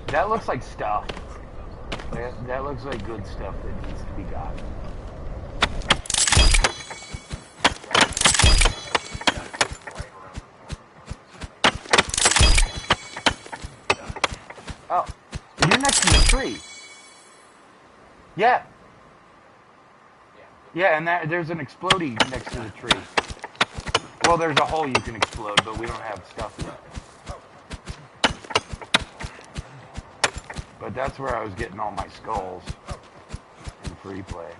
That looks like stuff. That looks like good stuff that needs to be got. Oh, you're next to the tree. Yeah. Yeah, and there's an exploding next to the tree. Well, there's a hole you can explode, but we don't have stuff yet. But that's where I was getting all my skulls in free play.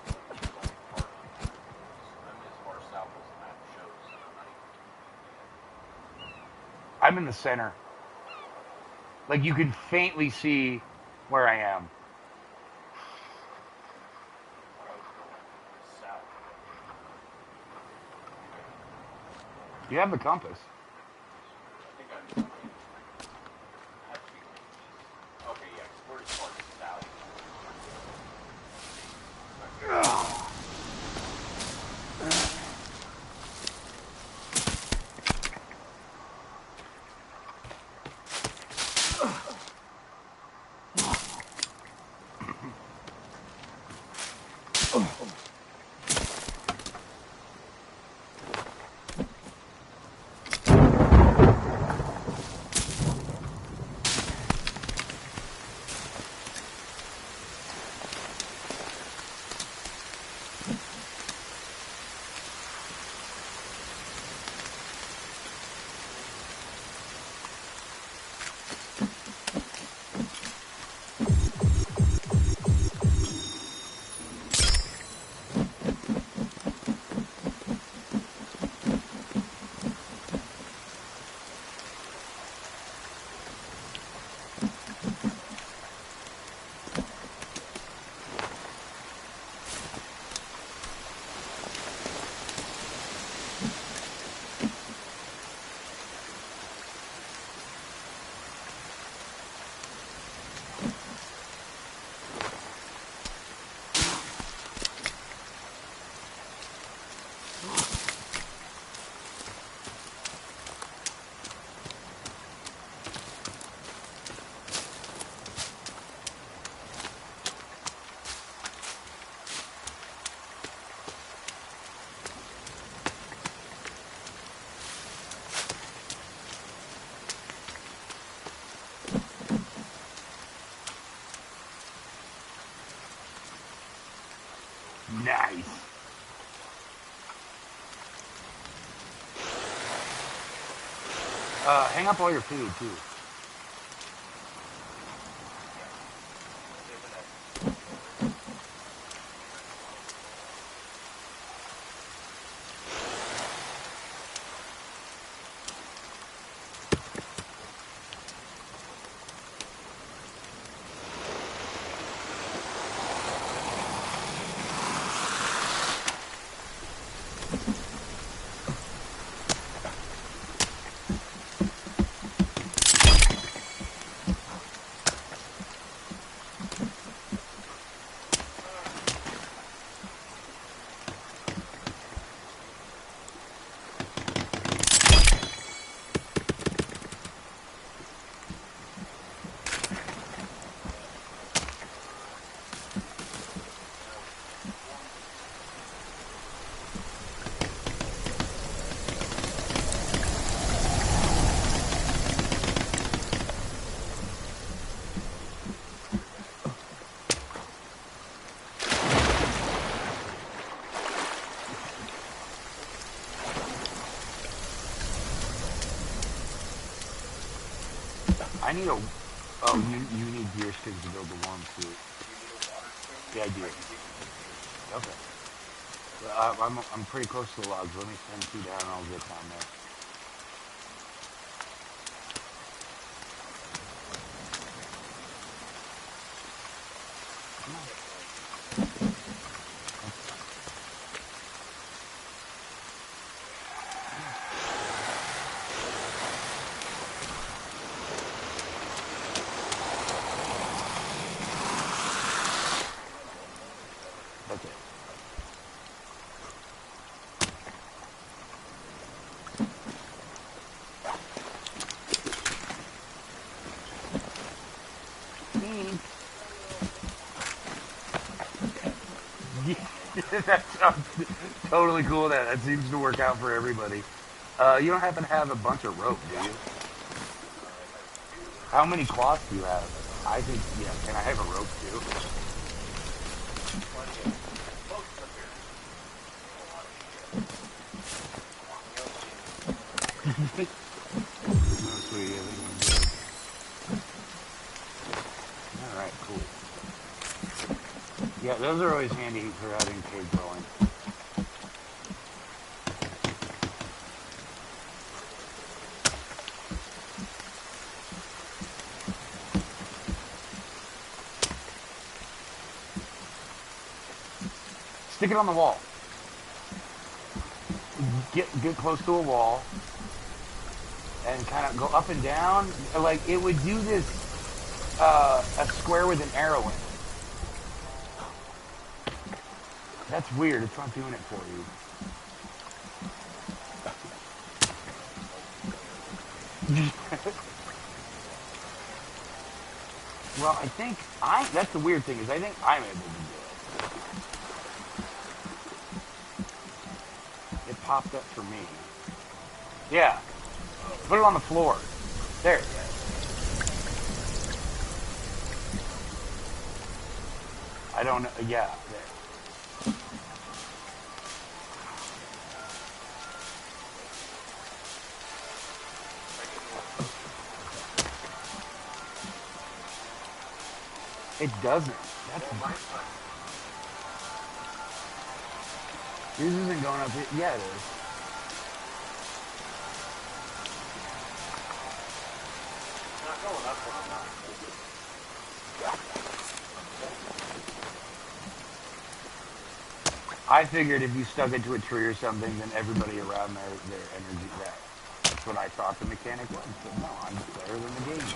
I'm in the center. Like, you can faintly see where I am. You have the compass. Nice. Hang up all your food too. I need a. Oh, you need beer sticks to build the warm suit. Yeah, I do. Okay. Well, I'm pretty close to the logs. Let me send 2 down and I'll get down there. Come on. Okay. That sounds totally cool. That seems to work out for everybody. You don't happen to have a bunch of rope, do you? How many cloths do you have? I think, yeah. Can I have a rope too? Oh, sweet. I think I'm good. All right, cool. Yeah, those are always handy for having cave dwelling. Stick it on the wall. Get close to a wall and kind of go up and down. Like it would do this a square with an arrow in it. That's weird. It's not doing it for you. Well, I think that's the weird thing is I think I'm able to do it. It popped up for me. Yeah. Put it on the floor. There. I don't know. Yeah. There. It doesn't. That's yours isn't going up here. Yeah, it is. Not going up when I'm not. I figured if you stuck it to a tree or something, then everybody around their energy. That's what I thought the mechanic was. But no, I'm better than the game is.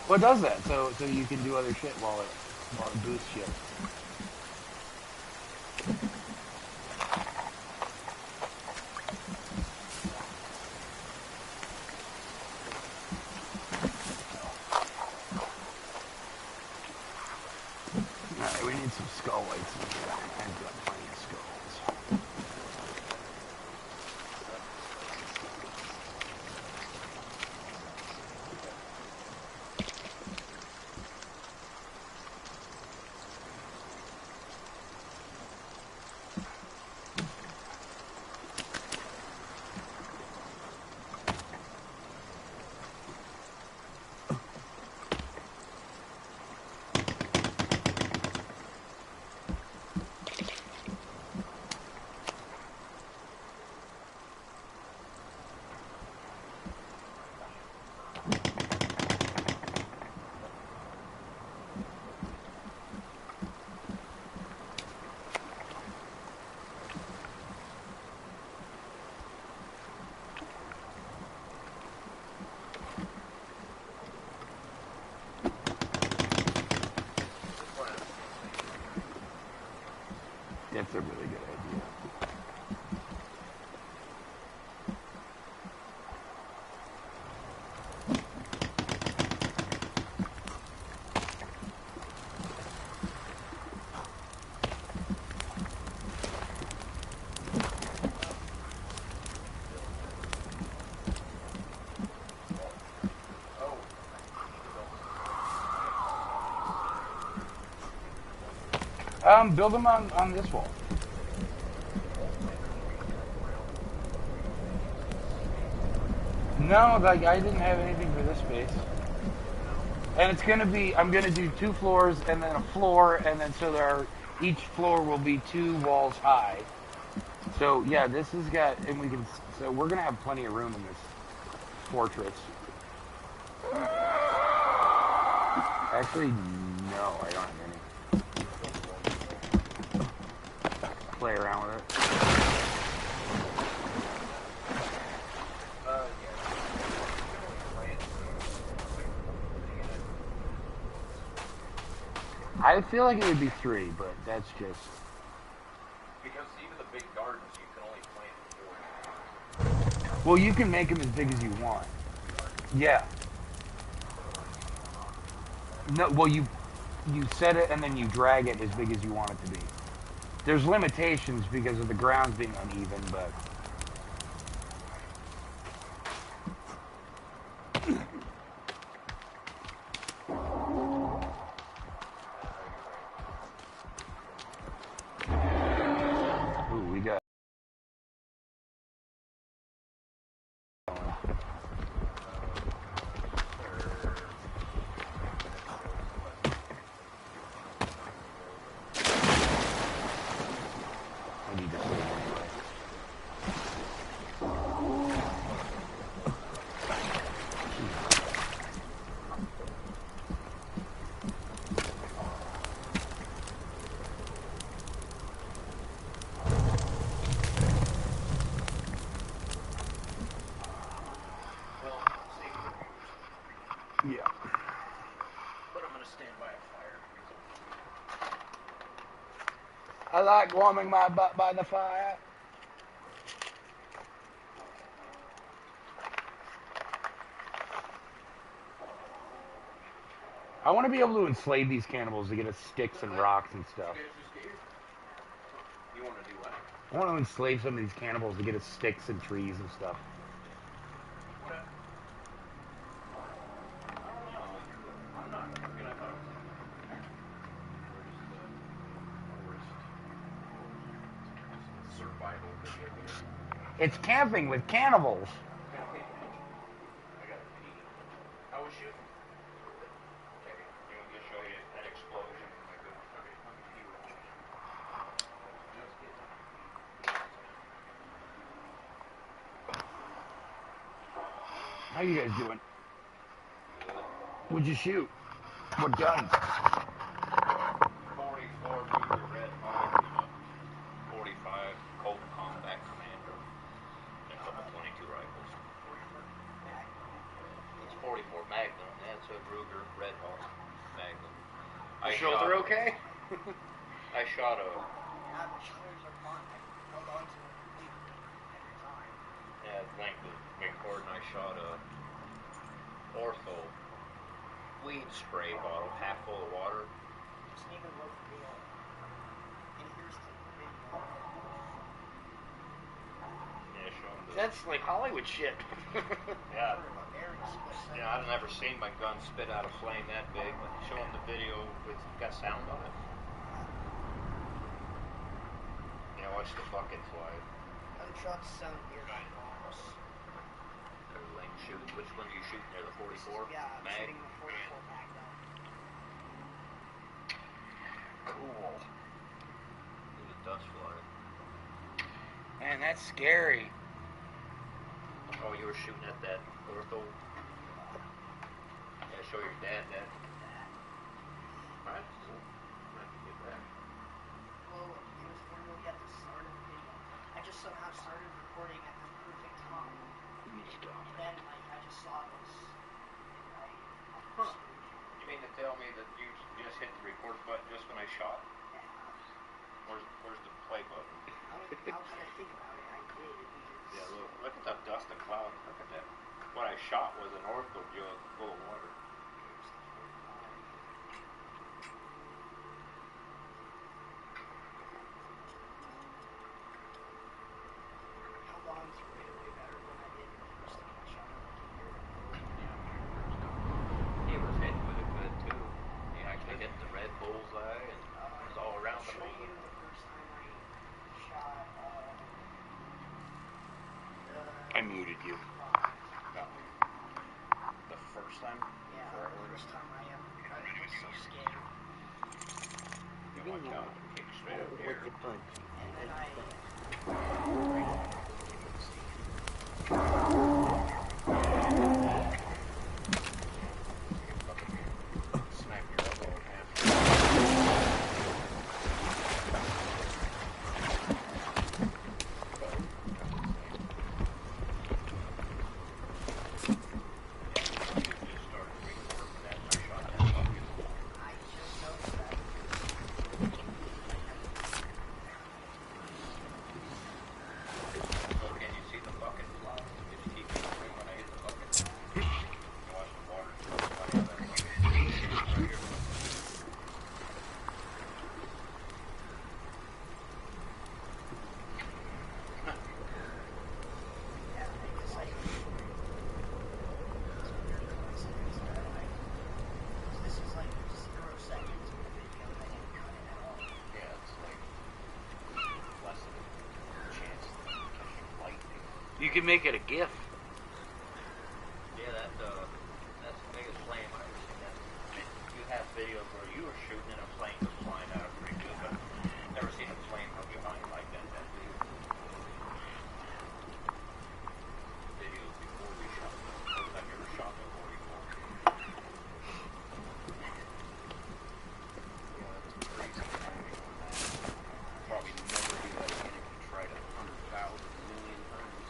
Well, it does that, so you can do other shit while it boosts shit. Alright, we need some skull whites in here. I've got plenty of skulls. Build them on this wall. No, like I didn't have anything for this space. And it's gonna be, I'm gonna do 2 floors and then a floor, and then so there are, each floor will be 2 walls high. So yeah, this has got, and we can, so we're gonna have plenty of room in this fortress. Actually, no, I don't have any. Play around with it. I feel like it would be 3, but that's just... Because even the big gardens, you can only plant 4. Well, you can make them as big as you want. Yeah. No, well, you set it and then you drag it as big as you want it to be. There's limitations because of the grounds being uneven, but... Ooh, we got... I need to save anyway. Yeah. But I'm gonna stand by a fire. I like warming my butt by the fire. I want to be able to enslave these cannibals to get us sticks and rocks and stuff. You want to do what? I want to enslave some of these cannibals to get us sticks and trees and stuff. What? I don't know. I'm not. I mean, I thought it was. Where's the survival video here? It's camping with cannibals. I got a pee. How was shooting? Okay, you want me to show you an explosion? Okay, let me pee real quick. Just get How you guys doing? What'd you shoot? What guns? 44 Ruger Red Hawk and a 45 Colt Combat Commander and a couple 22 rifles. It's 44 Magnum. That's a Ruger Red Hawk Magnum. Your shoulder okay? I shot a. Yeah, the shoulders are fine. I held on to it completely every time. Yeah, length of McCord and I shot a ortho weed spray bottle half full of water. Just even look real. And here's the video. Yeah, showing the. That's like Hollywood shit. Yeah. Very split second. Yeah, I've never seen my gun spit out a flame that big. But showing the video, it's got sound on it. Yeah, watch the bucket fly. Gunshots sound weird on bombs. Lane shoot. Which one are you shooting there? The 44? Yeah, I'm Mag? shooting the 44 Magnum. Cool. Look at the dust fly. Man, that's scary. Oh, you were shooting at that ortho? Yeah, show your dad that. Alright, cool. Glad to get that. Well, it was literally at the start of the video. I just somehow started recording at the perfect time. And then, like, I just saw this. And Huh. You mean to tell me that you just hit the record button just when I shot? Yeah. Where's the play button? How could I think about it? I did. Because Yeah, look at that dust and cloud. Look at that. What I shot was an ortho jug full of water. How long's way better than I did the first time I shot it like a year ago. He was hitting with it good too. He actually hit the red bullseye and it was all around the I muted you. No. The first time? Yeah, Forever. the first time I ever got it, I was so scared. You went down with a kick straight up here. And then I... Smack your elbow in half. I just noticed that. So can you see the bucket fly? Did you keep moving when I hit the bucket? You watch the water fly out of that bucket. Right here. Yeah, I guess I... It's a weird coincidence that this is like 0 seconds of the video. I didn't cut it at all. Yeah, it's like less of a chance of catching lightning. You can make it a GIF. Yeah, that's the biggest flame I've ever seen. You have videos where you were shooting and a flame was flying out of pretty good, but never seen a flame from behind like that. That videos before we shot them. First time you ever shot the 44. Yeah, that's crazy timing on that. Probably never do that again if you tried 100,000 million times.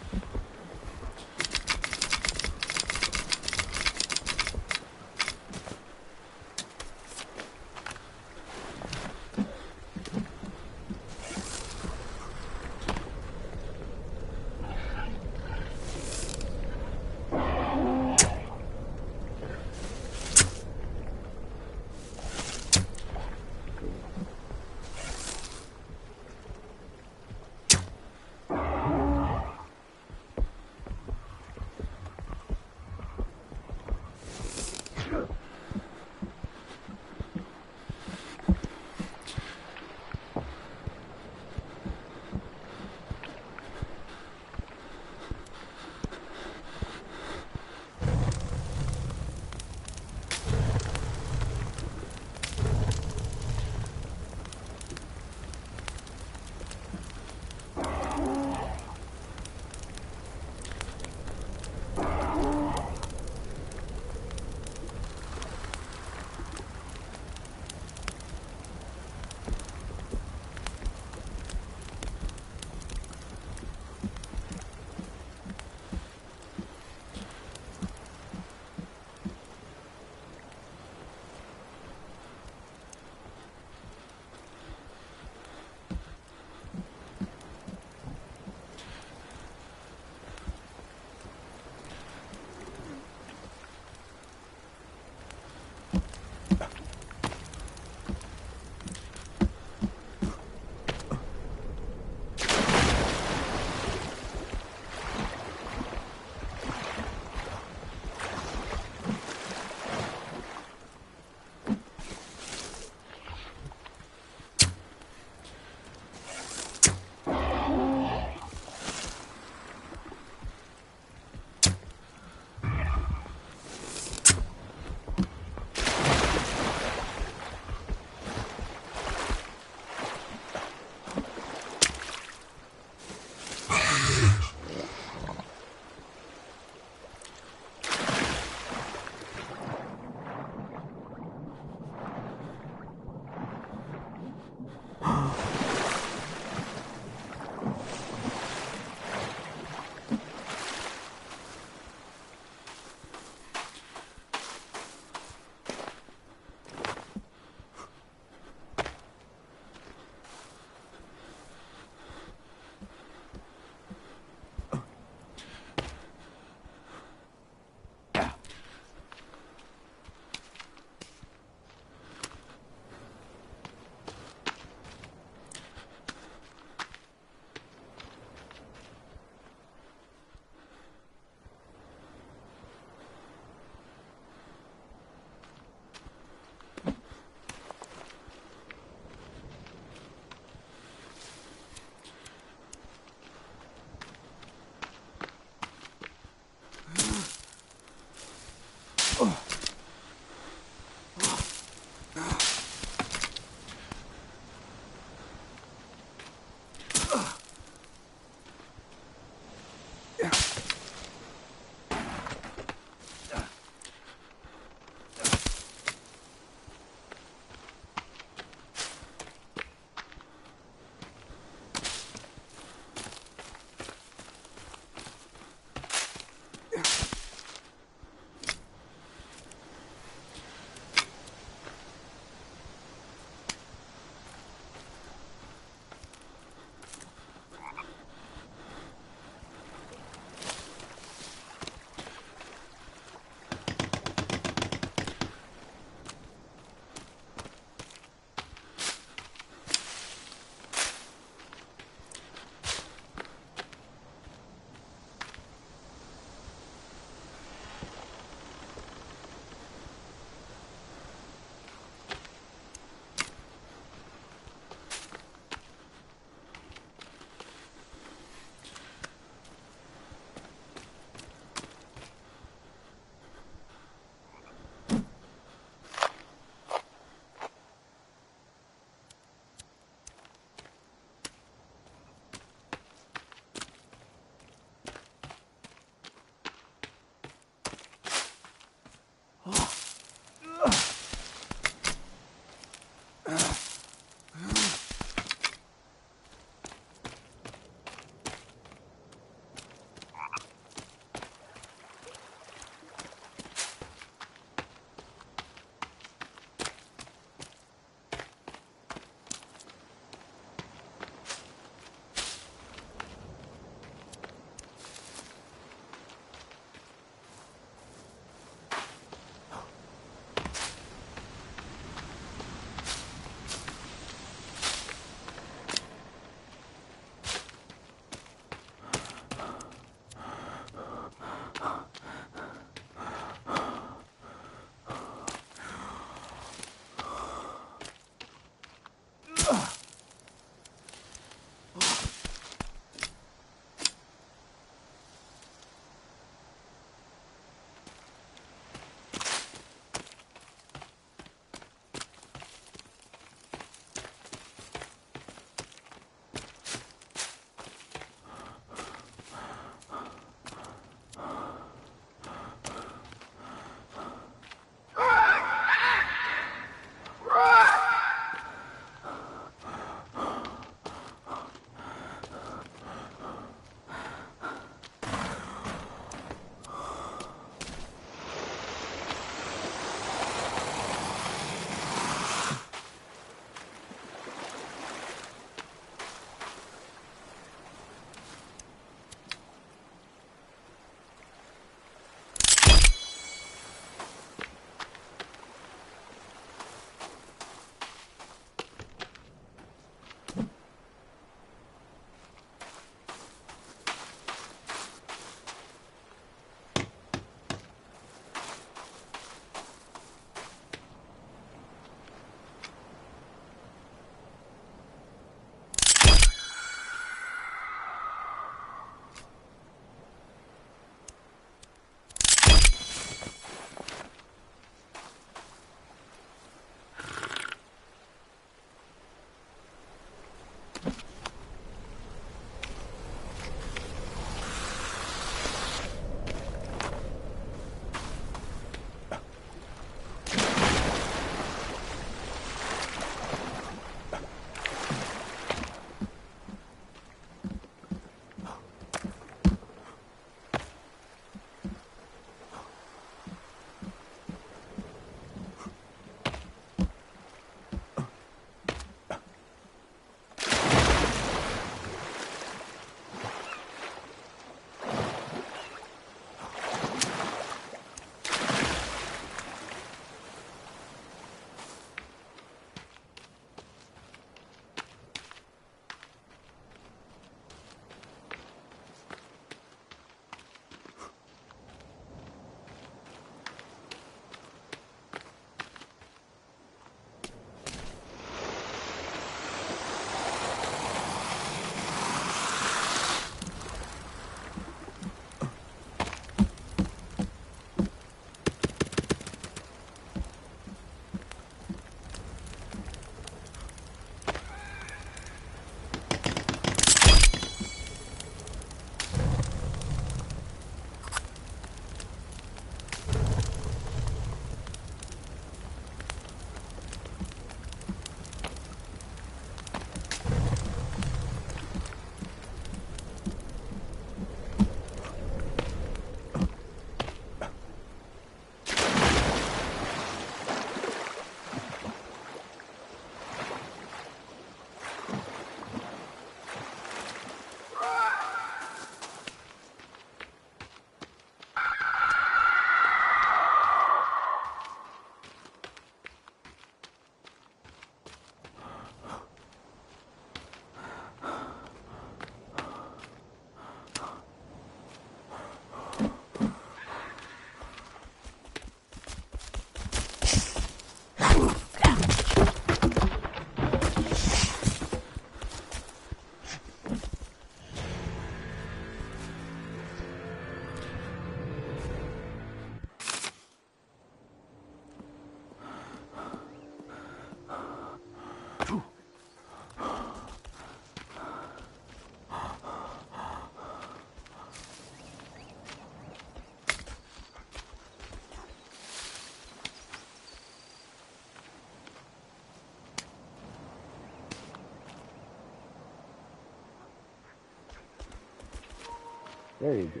There you go.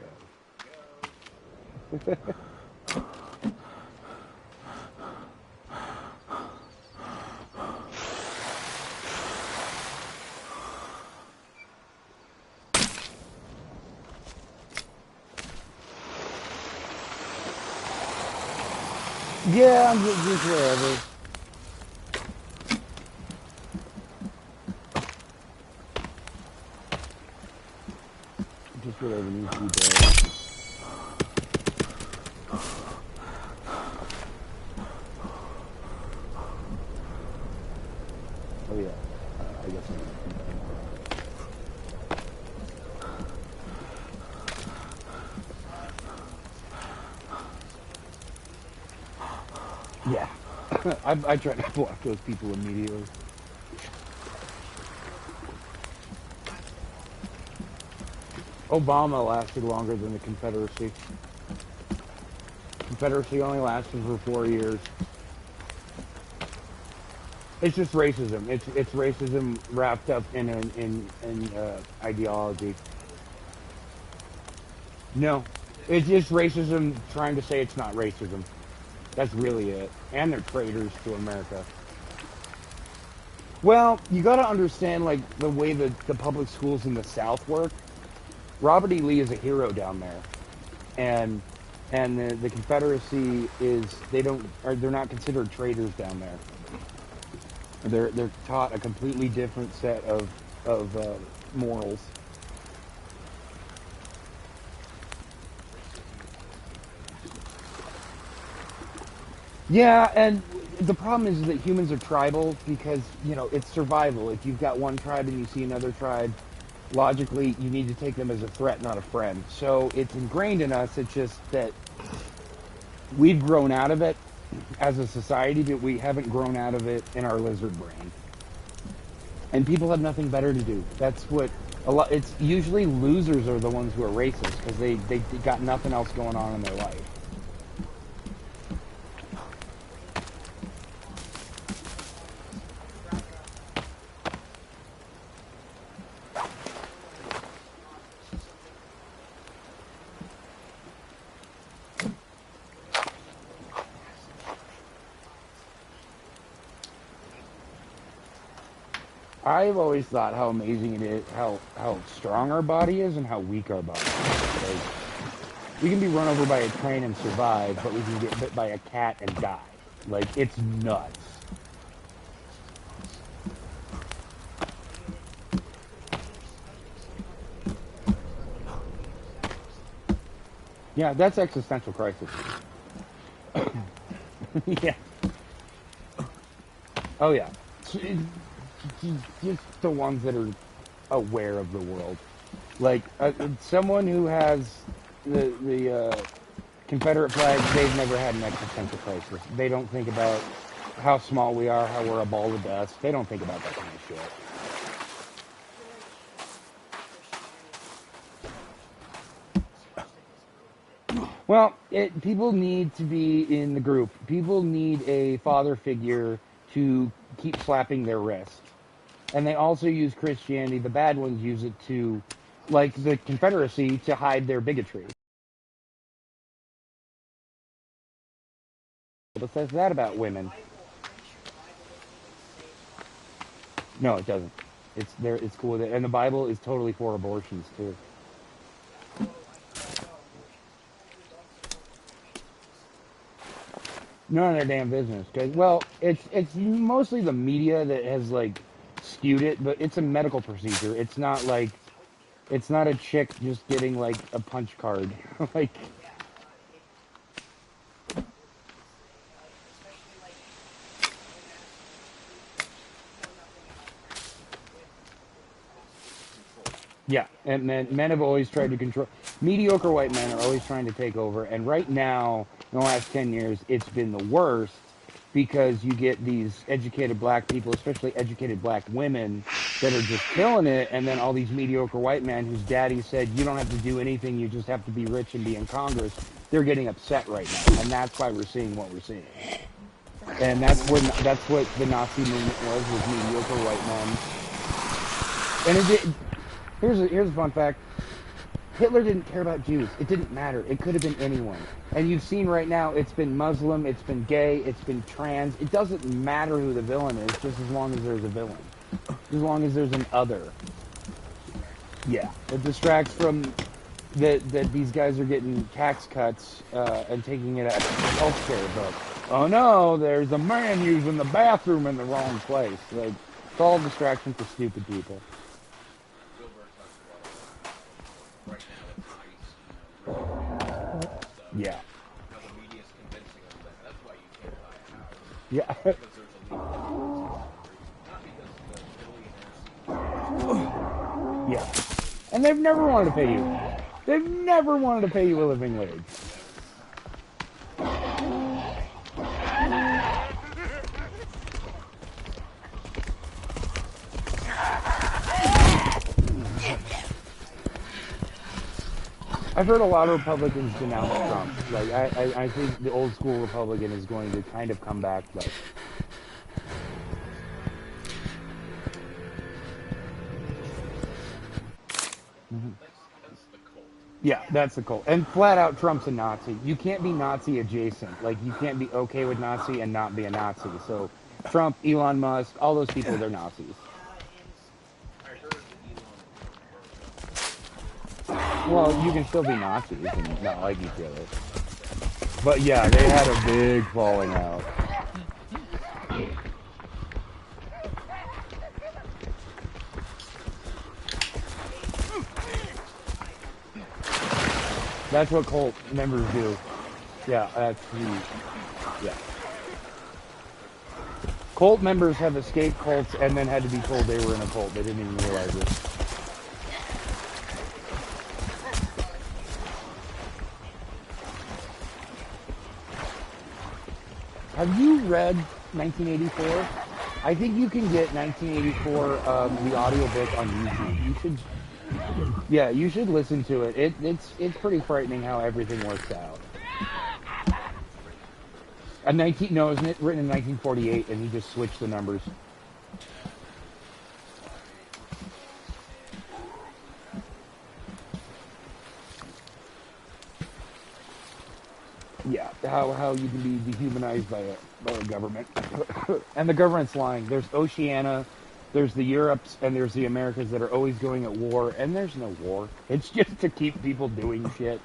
Yeah, I'm just wherever. Just whatever needs to be done. Oh yeah, I guess I'm yeah. I try to block those people immediately. Obama lasted longer than the Confederacy. Confederacy only lasted for 4 years. It's just racism. It's racism wrapped up in ideology. No, it's just racism trying to say it's not racism. That's really it. And they're traitors to America. Well, you got to understand like the way the public schools in the South work. Robert E. Lee is a hero down there, and the Confederacy is they're not considered traitors down there. They're taught a completely different set of morals. Yeah, and the problem is that humans are tribal because it's survival. If you've got one tribe and you see another tribe, logically you need to take them as a threat, not a friend. So it's ingrained in us. It's just that we've grown out of it as a society, but we haven't grown out of it in our lizard brain. And people have nothing better to do. That's what it's usually losers are the ones who are racist because they got nothing else going on in their life. I've always thought how amazing it is, how strong our body is and how weak our body is. Like, we can be run over by a train and survive, but we can get bit by a cat and die. Like, it's nuts. Yeah, that's existential crisis. Yeah. Oh, yeah. Just the ones that are aware of the world. Like, someone who has the Confederate flag, they've never had an existential crisis. They don't think about how small we are, how we're a ball of dust. They don't think about that kind of shit. Well, people need to be in the group. People need a father figure to keep slapping their wrist. And they also use Christianity, the bad ones use it to, like the Confederacy, to hide their bigotry. What says that about women? No, it doesn't. It's there. It's cool with it, and the Bible is totally for abortions too. None of their damn business. Cause, well, it's mostly the media that has like skewed it, but it's a medical procedure. It's not a chick just getting like a punch card. Like, yeah, and men have always tried to control. Mediocre white men are always trying to take over, and right now, in the last 10 years, it's been the worst because you get these educated black people, especially educated black women, that are just killing it, and then all these mediocre white men whose daddy said, you don't have to do anything, you just have to be rich and be in Congress, they're getting upset right now, and that's why we're seeing what we're seeing. And that's what the Nazi movement was mediocre white men. And here's a fun fact. Hitler didn't care about Jews. It didn't matter. It could have been anyone. And you've seen right now, it's been Muslim, it's been gay, it's been trans. It doesn't matter who the villain is, just as long as there's a villain. As long as there's an other. Yeah. It distracts from that these guys are getting tax cuts and taking it as healthcare, but oh no, there's a man using the bathroom in the wrong place. Like, it's all distraction for stupid people. Right now it's nice, Yeah. how the media's convincing us that that's why you can't buy a house. Yeah. Because there's a legal not because the billionaires. Yeah. And they've never wanted to pay you. They've never wanted to pay you a living wage. I've heard a lot of Republicans denounce Trump. Like, I think the old school Republican is going to kind of come back, but... That's the cult. Yeah, that's the cult. And flat out, Trump's a Nazi. You can't be Nazi adjacent. Like, you can't be okay with Nazi and not be a Nazi. So, Trump, Elon Musk, all those people, they're Nazis. I heard that Elon. Well, you can still be Nazis and not like each other. But yeah, they had a big falling out. That's what cult members do. Yeah, yeah. Cult members have escaped cults and then had to be told they were in a cult. They didn't even realize it. Have you read 1984? I think you can get 1984, the audiobook on YouTube. You should, yeah, you should listen to it. It's pretty frightening how everything works out. No, isn't it written in 1948, and he just switched the numbers. Yeah, how you can be dehumanized by a government. And the government's lying. There's Oceania, there's the Europes, and there's the Americas that are always going at war, and there's no war. It's just to keep people doing shit.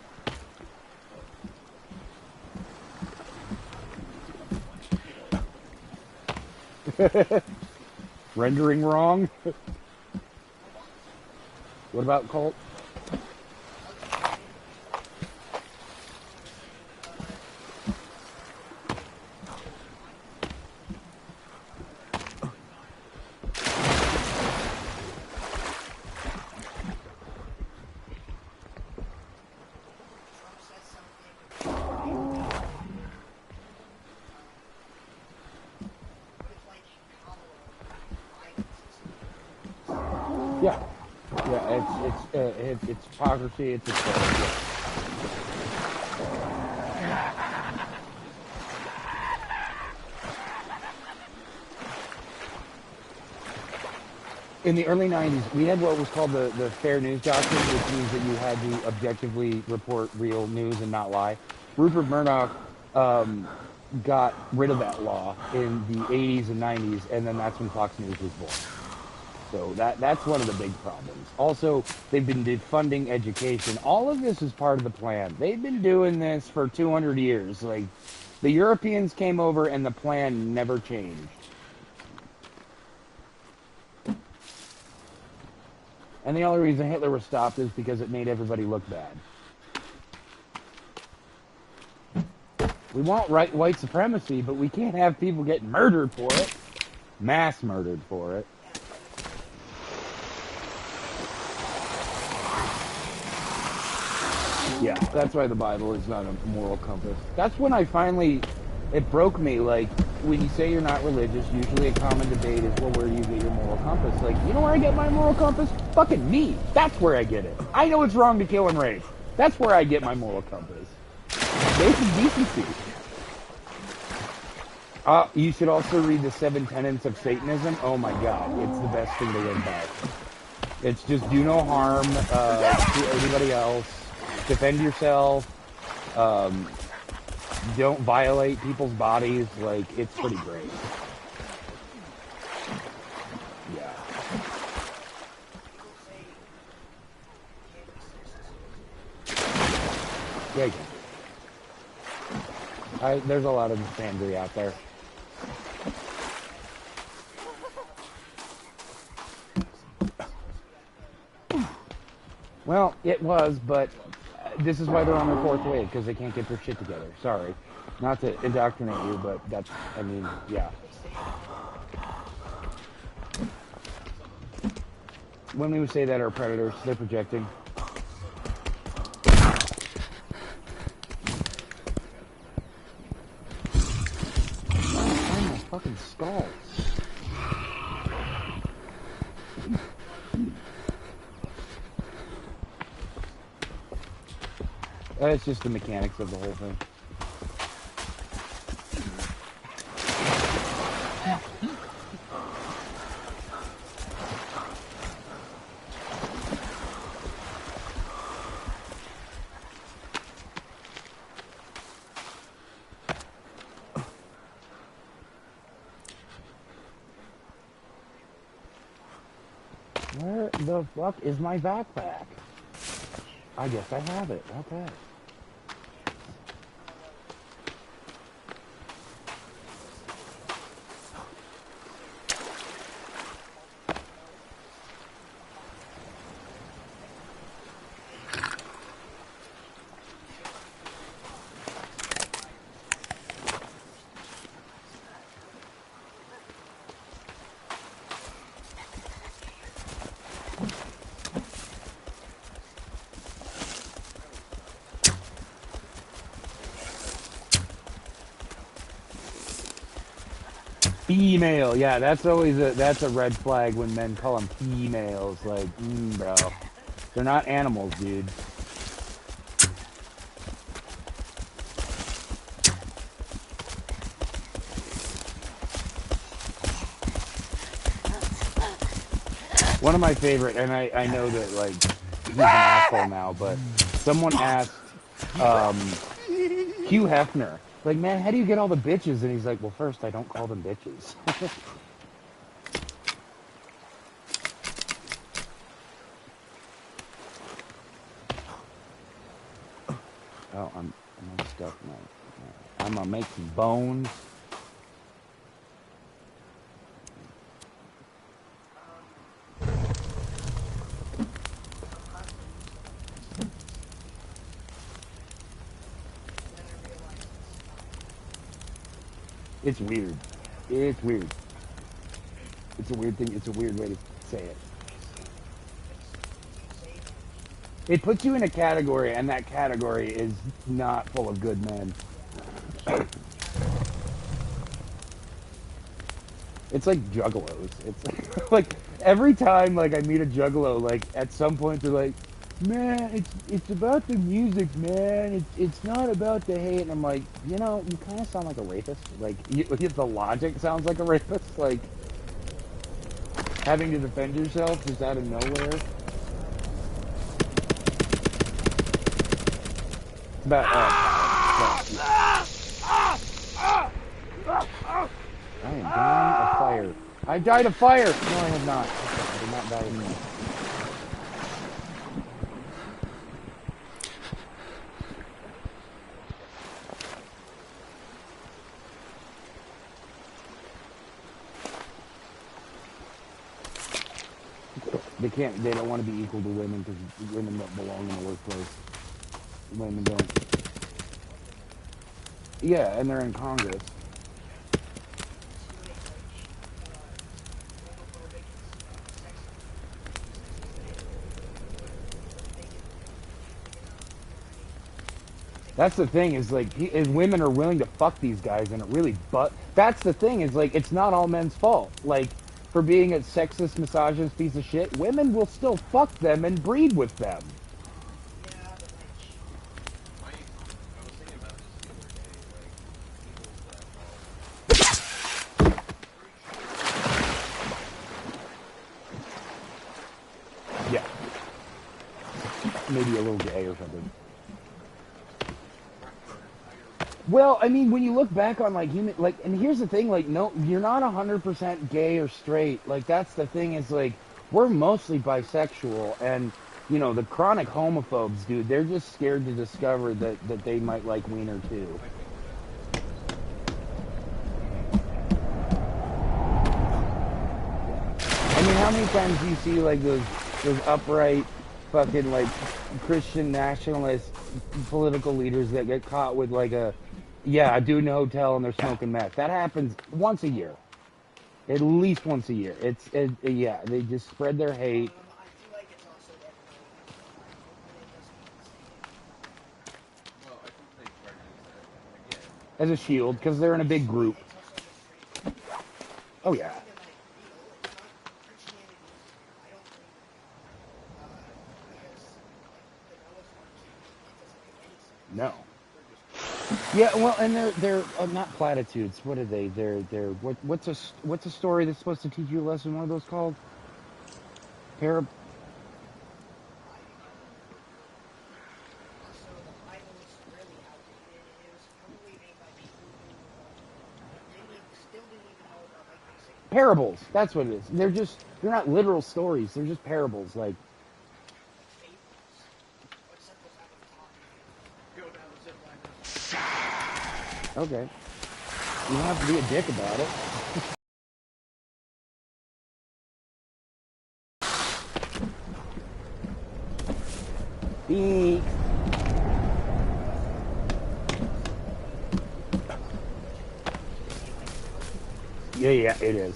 Rendering wrong? What about cult? Yeah, it's hypocrisy. It's in the early 90s, we had what was called the Fair News Doctrine, which means that you had to objectively report real news and not lie. Rupert Murdoch got rid of that law in the 80s and 90s, and then that's when Fox News was born. So that's one of the big problems. Also, they've been defunding education. All of this is part of the plan. They've been doing this for 200 years. Like, the Europeans came over and the plan never changed. And the only reason Hitler was stopped is because it made everybody look bad. We want white supremacy, but we can't have people getting murdered for it. Mass murdered for it. Yeah, that's why the Bible is not a moral compass. That's when I finally, it broke me, like, when you say you're not religious, usually a common debate is, well, where do you get your moral compass? Like, you know where I get my moral compass? Fucking me. That's where I get it. I know it's wrong to kill and rape. That's where I get my moral compass. Basic decency. You should also read the 7 Tenets of Satanism. Oh my god, it's the best thing to live by. It's just do no harm to anybody else. Defend yourself. Don't violate people's bodies. Like, it's pretty great. Yeah. Yeah, you can. There's a lot of misandry out there. Well, it was, but this is why they're on their fourth wave, because they can't get their shit together. Sorry. Not to indoctrinate you, but that's, I mean, yeah. When we would say that are predators, they're projecting. Oh, my fucking skull. It's just the mechanics of the whole thing. Where the fuck is my backpack? I guess I have it. Okay. Female, yeah, that's always that's a red flag when men call them females. Like, bro, they're not animals, dude. One of my favorite, and I know that like he's an asshole now, but someone asked Hugh Hefner, like, man, how do you get all the bitches? And he's like, well, first, I don't call them bitches. Oh, I'm stuck now. I'm gonna make some bones. It's weird. It's weird. It's a weird thing. It's a weird way to say it. It puts you in a category, and that category is not full of good men. It's like juggalos. It's like every time like I meet a juggalo, like at some point they're like, man, it's about the music, man. It's not about the hate. And I'm like, you know, you kind of sound like a rapist. Like the logic sounds like a rapist. Like having to defend yourself just out of nowhere. It's about I am dying of fire. I died of fire! No, I have not. I did not die of me. They don't want to be equal to women because women don't belong in the workplace. Women don't. Yeah, and they're in Congress. That's the thing is like is women are willing to fuck these guys and it really that's the thing is like it's not all men's fault. Like for being a sexist, misogynist piece of shit, women will still fuck them and breed with them. maybe a little gay or something. Well, I mean, when you look back on like human, like, and here's the thing, like, no, you're not 100% gay or straight. Like, that's the thing is like, we're mostly bisexual, and you know, the chronic homophobes, dude, they're just scared to discover that they might like wiener too. I mean, how many times do you see like those upright fucking like Christian nationalist political leaders that get caught with like a dude in a hotel and they're smoking meth? That happens once a year, at least once a year. Yeah, they just spread their hate. I feel like it's also that Well, I think they try to use that again. As a shield because they're in a big group. Oh yeah. No. Yeah, well, and they're not platitudes. What are they? They're what's a story that's supposed to teach you a lesson? What are those called? Parab. Parables. That's what it is. They're not literal stories. They're just parables. Like. Okay. You don't have to be a dick about it. Beep. Yeah, it is.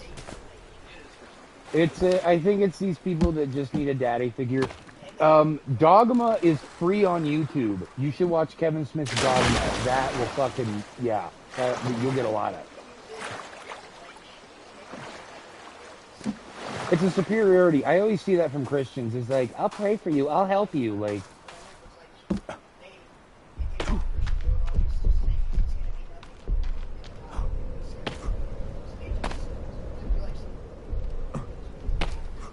I think it's these people that just need a daddy figure. Dogma is free on YouTube. You should watch Kevin Smith's Dogma. That will fucking, yeah. You'll get a lot of it. It's a superiority. I always see that from Christians. It's like, I'll pray for you. I'll help you. Like,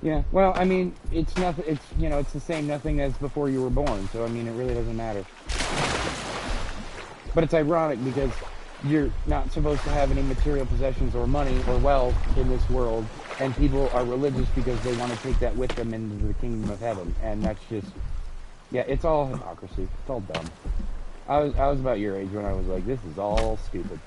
yeah, well, I mean, it's nothing. It's, you know, it's the same nothing as before you were born. So I mean, it really doesn't matter. But it's ironic because you're not supposed to have any material possessions or money or wealth in this world, and people are religious because they want to take that with them into the kingdom of heaven, and that's just, yeah, it's all hypocrisy. It's all dumb. I was about your age when I was like, this is all stupid.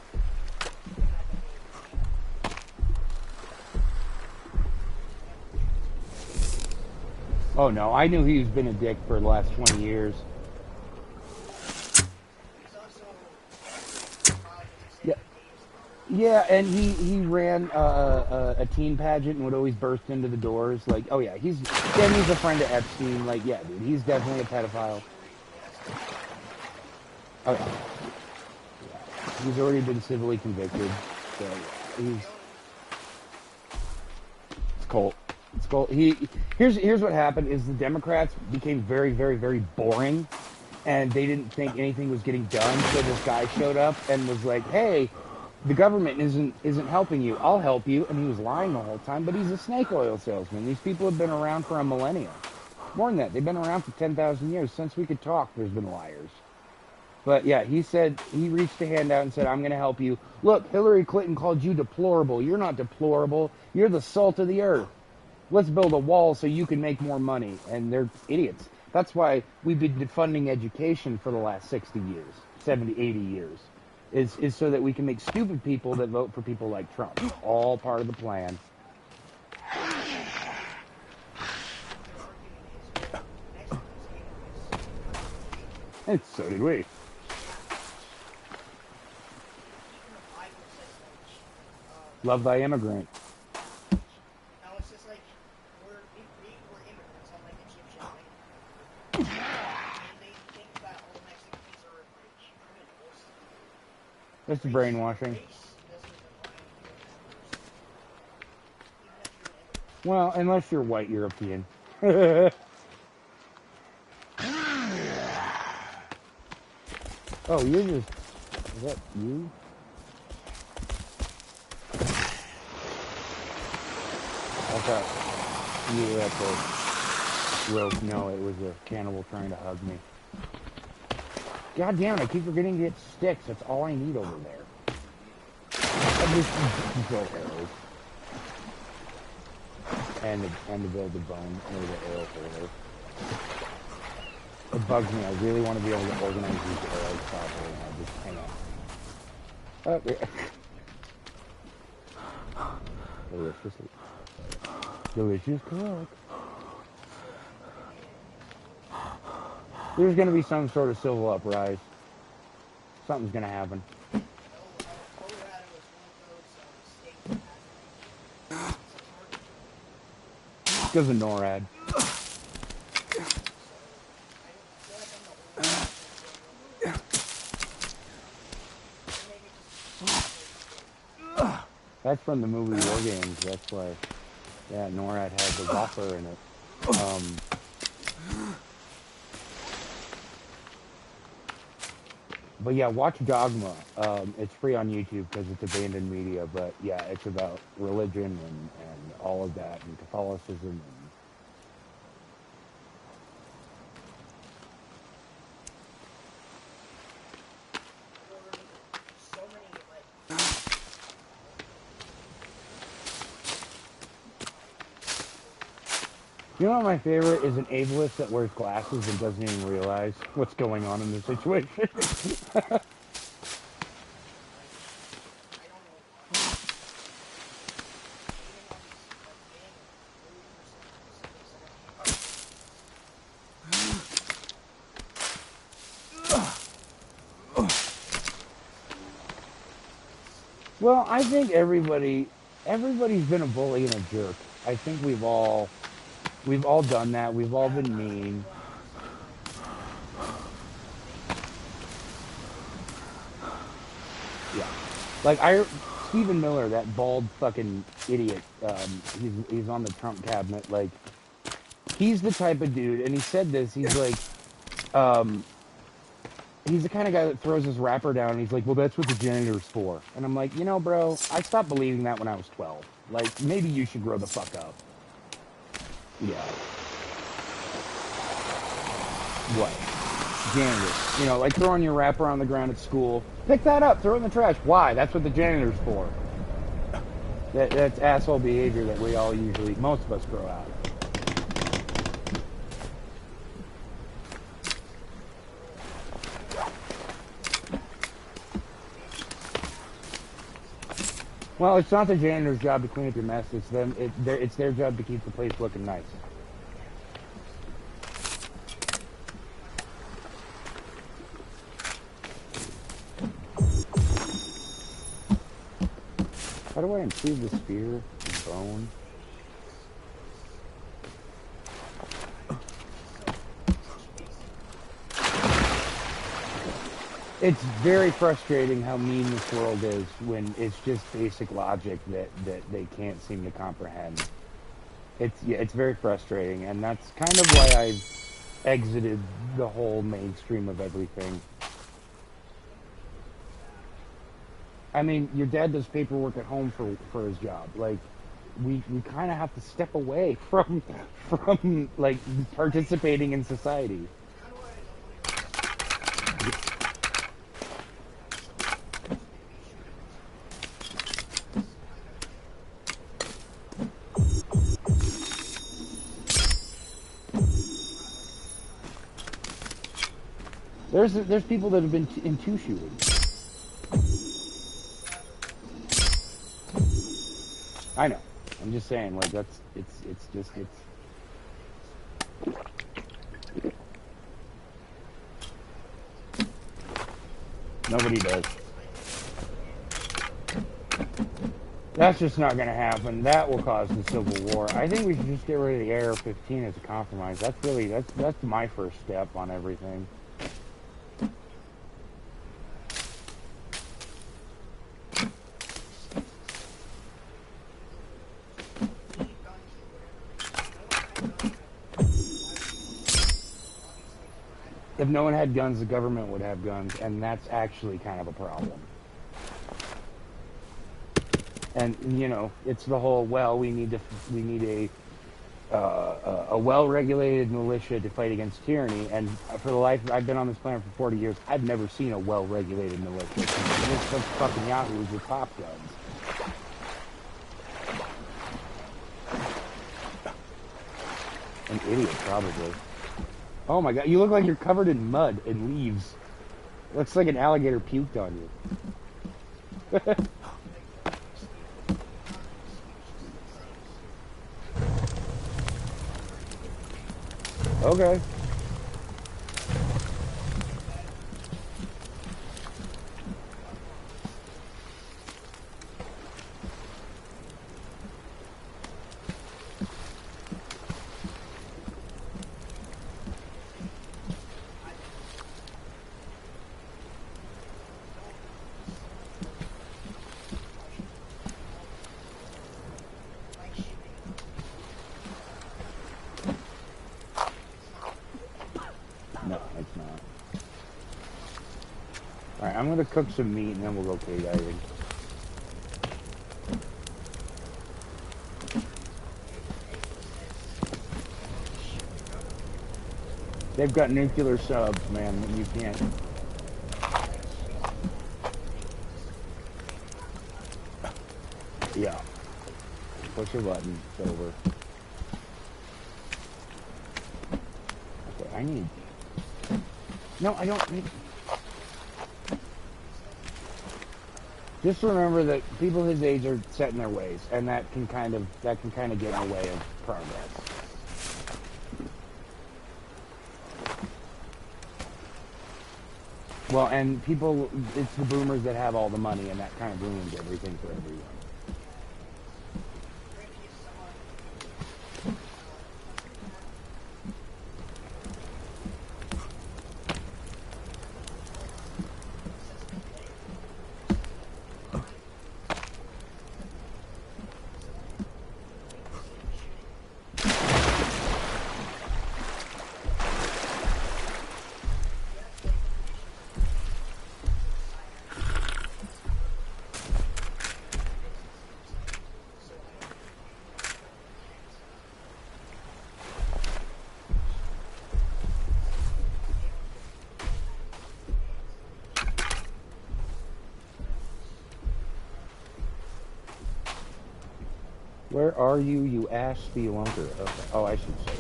Oh no, I knew he's been a dick for the last 20 years. Yeah, yeah, and he ran a teen pageant and would always burst into the doors. Like, oh yeah, he's a friend of Epstein. Like, yeah, dude, he's definitely a pedophile. Oh yeah. He's already been civilly convicted. So yeah, it's Colt. It's Colt. Here's what happened is the Democrats became very, very, very boring, and they didn't think anything was getting done. So this guy showed up and was like, "Hey, the government isn't helping you. I'll help you." And he was lying the whole time, but he's a snake oil salesman. These people have been around for a millennia. More than that, they've been around for 10,000 years. Since we could talk, there's been liars. But yeah, he reached a hand out and said, I'm going to help you. Look, Hillary Clinton called you deplorable. You're not deplorable. You're the salt of the earth. Let's build a wall so you can make more money. And they're idiots. That's why we've been defunding education for the last 60 years, 70, 80 years, is so that we can make stupid people that vote for people like Trump. All part of the plan. And so did we. Love thy immigrant. Now it's just like we're immigrants on like Egyptian land. And they think that all Mexicans are like criminals. That's the brainwashing. Well, unless you're white European. Oh, you're just... Is that you? I thought you were at the... rope. No, it was a cannibal trying to hug me. God damn it, I keep forgetting to get sticks. That's all I need over there. I just build arrows. And to build the bone or the arrow holder. It bugs me. I really want to be able to organize these arrows properly. And I just hang on. Delicious cook. There's going to be some sort of civil uprising. Something's going to happen. Colorado is one of those states that has Because of NORAD. That's from the movie War Games. That's why, yeah, NORAD had the Whopper in it. But yeah, watch Dogma. It's free on YouTube because it's abandoned media. But yeah, it's about religion and all of that and Catholicism. And so many like. you know what my favorite is? An ableist that wears glasses and doesn't even realize what's going on in the situation. Well, I think everybody's been a bully and a jerk. I think we've all done that. We've all been mean. Yeah. Like Stephen Miller, that bald fucking idiot, he's on the Trump cabinet, like, he's the type of dude, and he said this, he's like, he's the kind of guy that throws his wrapper down, and he's like, well, that's what the janitor's for. And I'm like, you know, bro, I stopped believing that when I was 12. Like, maybe you should grow the fuck up. Yeah. What? Janitor. You know, like throwing your wrapper on the ground at school. Pick that up, throw it in the trash. Why? That's what the janitor's for. That's asshole behavior that we all usually, most of us grow out of. Well, it's not the janitor's job to clean up your mess. It's them. It's their job to keep the place looking nice. How do I improve the spear and bone? It's very frustrating how mean this world is when it's just basic logic that they can't seem to comprehend. It's very frustrating, and that's kind of why I've exited the whole mainstream of everything. I mean, your dad does paperwork at home for his job. Like, we kind of have to step away from like participating in society. There's people that have been in two shooting. I know. I'm just saying, like, it's nobody does. That's just not going to happen. That will cause the Civil War. I think we should just get rid of the AR-15 as a compromise. That's my first step on everything. If no one had guns, the government would have guns, and that's actually kind of a problem. And, you know, it's the whole, well, we need a a well-regulated militia to fight against tyranny. And for the life I've been on this planet for 40 years, I've never seen a well-regulated militia. There's some fucking yahoos with pop guns. An idiot, probably. Oh my god, you look like you're covered in mud and leaves. Looks like an alligator puked on you. Okay. No, it's not. Alright, I'm gonna cook some meat and then we'll go cave diving. They've got nuclear subs, man. You can't. Yeah. Push a button. It's over. Okay, I need... No, I don't need... Just remember that people his age are set in their ways, and that can kind of get in the way of progress. Well, and people, it's the boomers that have all the money, and that kind of ruins everything for everyone. Where are you, you ass spelunker? Okay. Oh, I should say.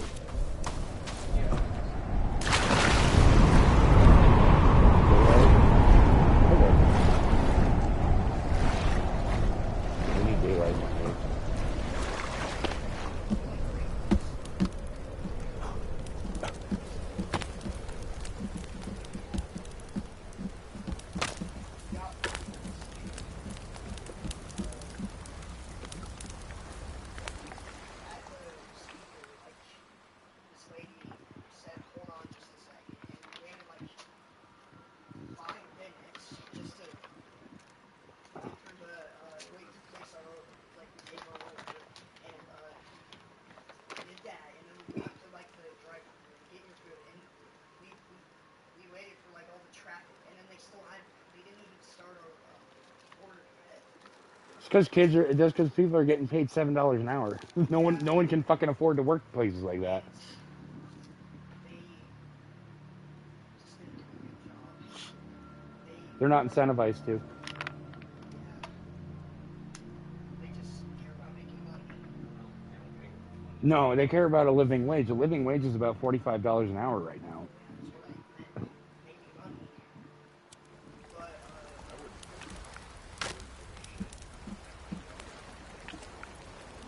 We need daylight in my case. Because people are getting paid $7 an hour. No one can fucking afford to work places like that. They're not incentivized to. No, they care about a living wage. A living wage is about $45 an hour right now.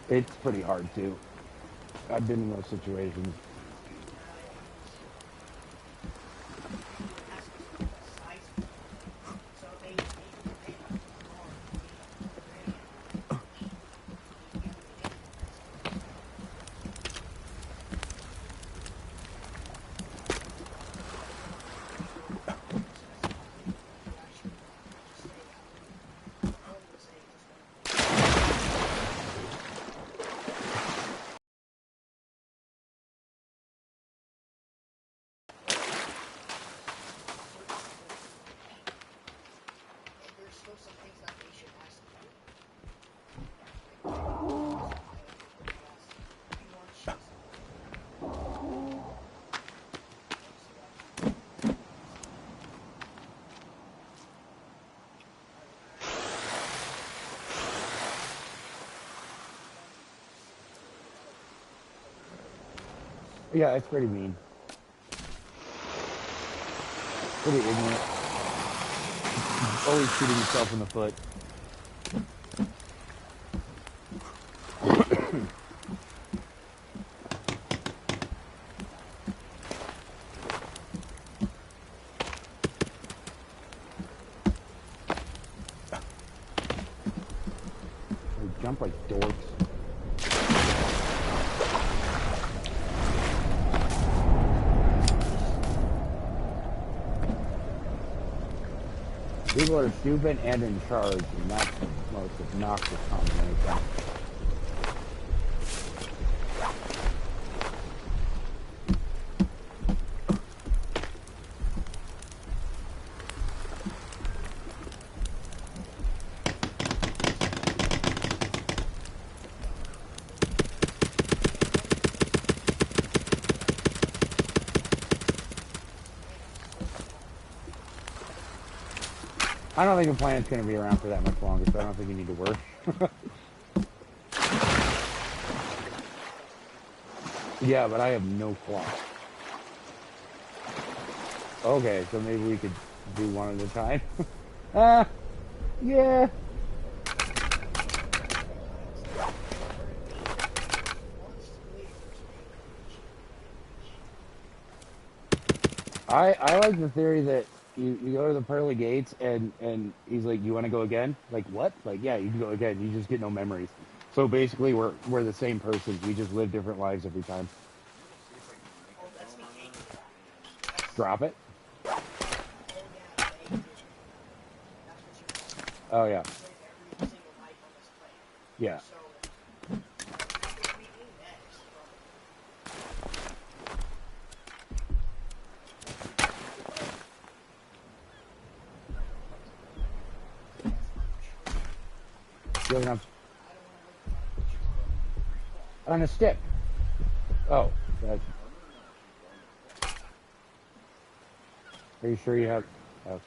It's pretty hard too. I've been in those situations. Yeah, it's pretty mean. Pretty ignorant. Always shooting himself in the foot. They jump like dorks. People are stupid and in charge, and that's the most obnoxious combination. I don't think the planet's going to be around for that much longer, so I don't think you need to worry. Yeah, but I have no clock. Okay, so maybe we could do one at a time. Yeah. I like the theory that you go to the pearly gates and he's like, you want to go again? Like, what? Like, yeah, you can go again. You just get no memories. So basically, we're the same person. We just live different lives every time. Drop it. Oh yeah. Yeah. Going up on a stick. Oh, that's. Are you sure you have? Okay.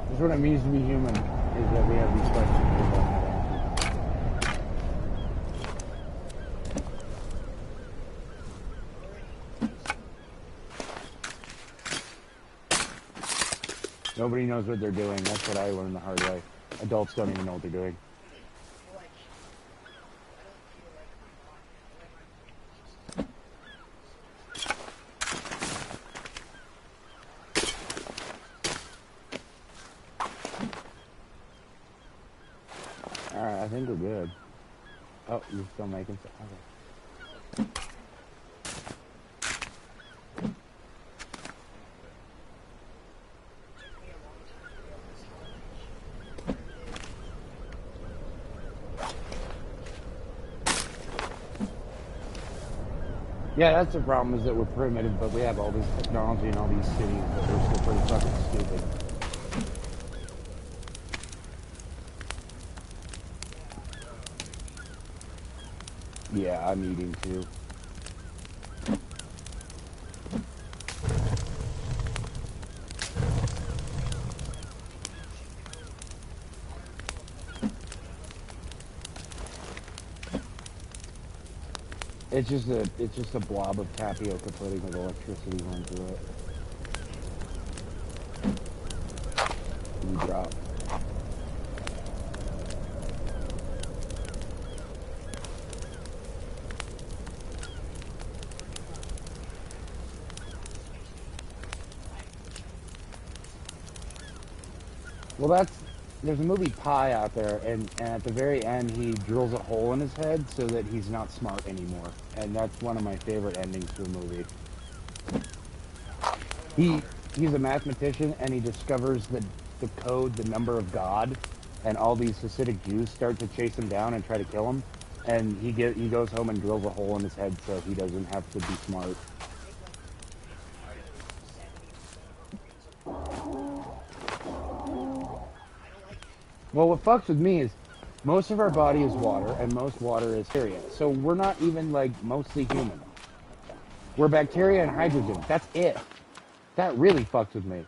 That's what it means to be human, is that we have these questions we don't have answers. Nobody knows what they're doing. That's what I learned the hard way. Adults don't even know what they're doing. Alright, I think we're good. Oh, you're still making stuff. Okay. Yeah, that's the problem, is that we're primitive, but we have all this technology and all these cities, but we're still pretty fucking stupid. Yeah, I'm eating too. It's just a blob of tapioca pudding with electricity running through it. You drop. Well, there's a movie Pi out there, and at the very end he drills a hole in his head so that he's not smart anymore, and that's one of my favorite endings to a movie. he's a mathematician, and he discovers the code, the number of God, and all these Hasidic Jews start to chase him down and try to kill him. And he goes home and drills a hole in his head so he doesn't have to be smart. Well, what fucks with me is most of our body is water, and most water is bacteria. So we're not even, like, mostly human. We're bacteria and hydrogen. That's it. That really fucks with me.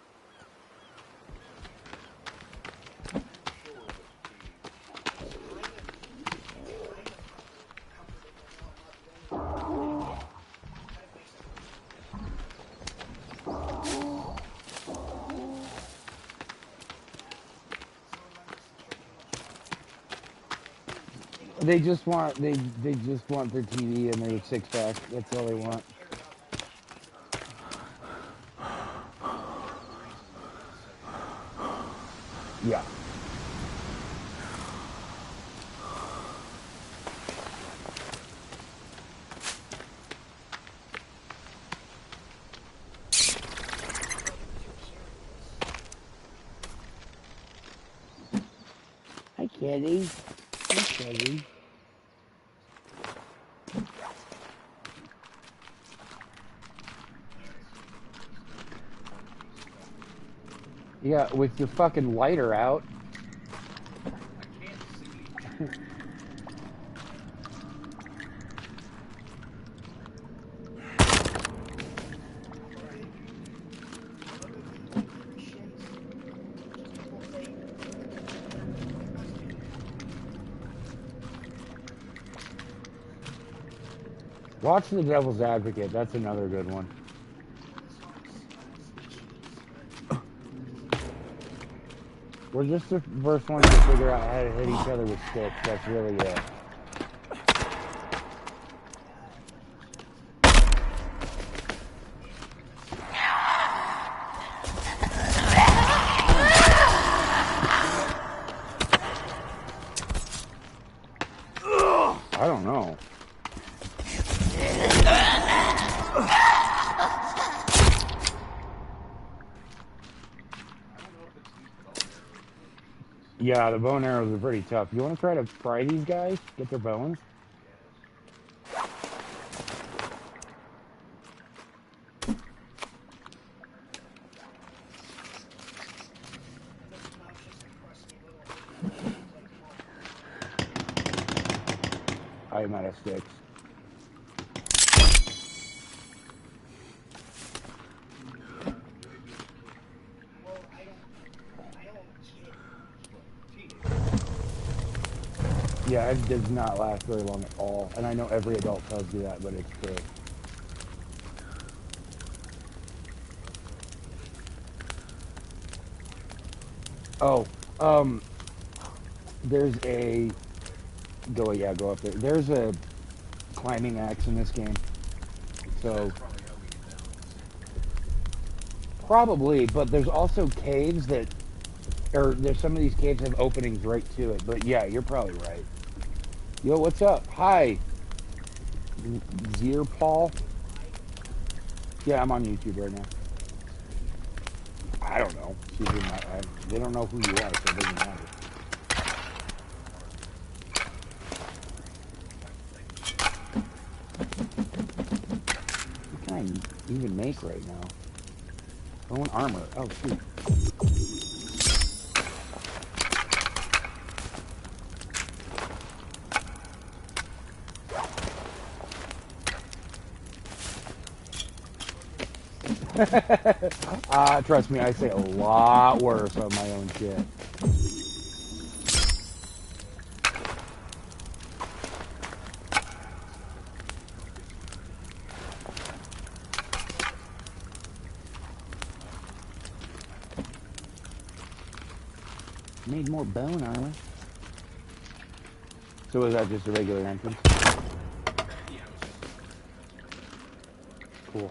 They just want they just want their TV and their six pack. That's all they want. Yeah. Hi, Kitty. Hi, Kitty. Yeah, with your fucking lighter out. I can't see. Watch The Devil's Advocate. That's another good one. We're just the first ones to figure out how to hit each other with sticks. That's really it. I don't know. Yeah, the bow and arrows are pretty tough. You want to try to pry these guys? Get their bones? I'm out of sticks. Yeah, it does not last very long at all. And I know every adult tells you that, but it's true. Oh, there's a... Go up there. There's a climbing axe in this game. So... Probably, but there's also caves that... Or there's some of these caves have openings right to it. But yeah, you're probably right. Yo, what's up? Hi. Zier Paul? Yeah, I'm on YouTube right now. I don't know. They don't know who you are, so it doesn't matter. What can I even make right now? Bone armor. Oh, shoot. Trust me, I say a lot worse on my own shit. Need more bone armor. So is that just a regular entrance? Cool.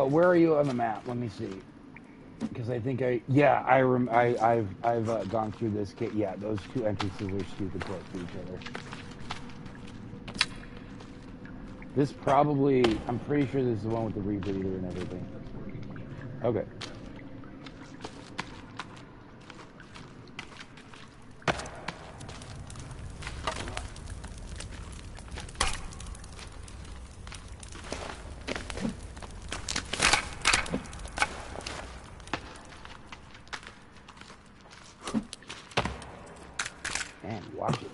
Where are you on the map? Let me see. Because I think I've gone through this kit. Yeah, those two entrances are stupid close to each other. This probably, I'm pretty sure this is the one with the rebreather and everything. Okay. Man, watch it.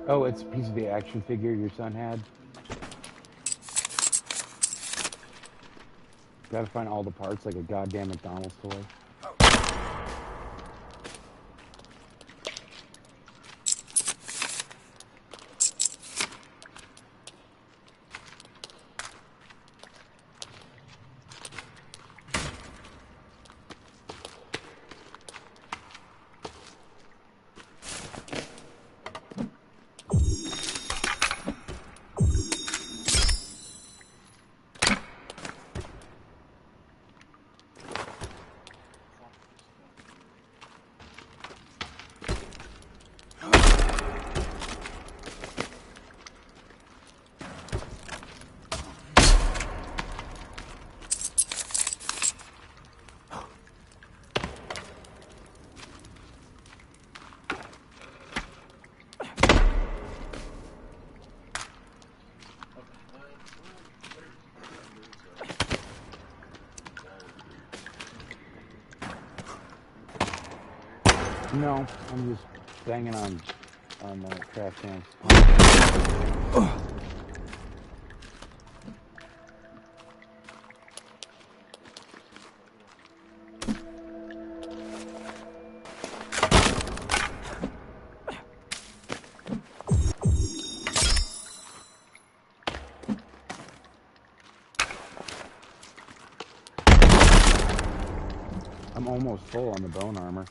Oh, it's a piece of the action figure your son had. Gotta find all the parts like a goddamn McDonald's toy. No, I'm just banging on trash cans. I'm almost full on the bone armor.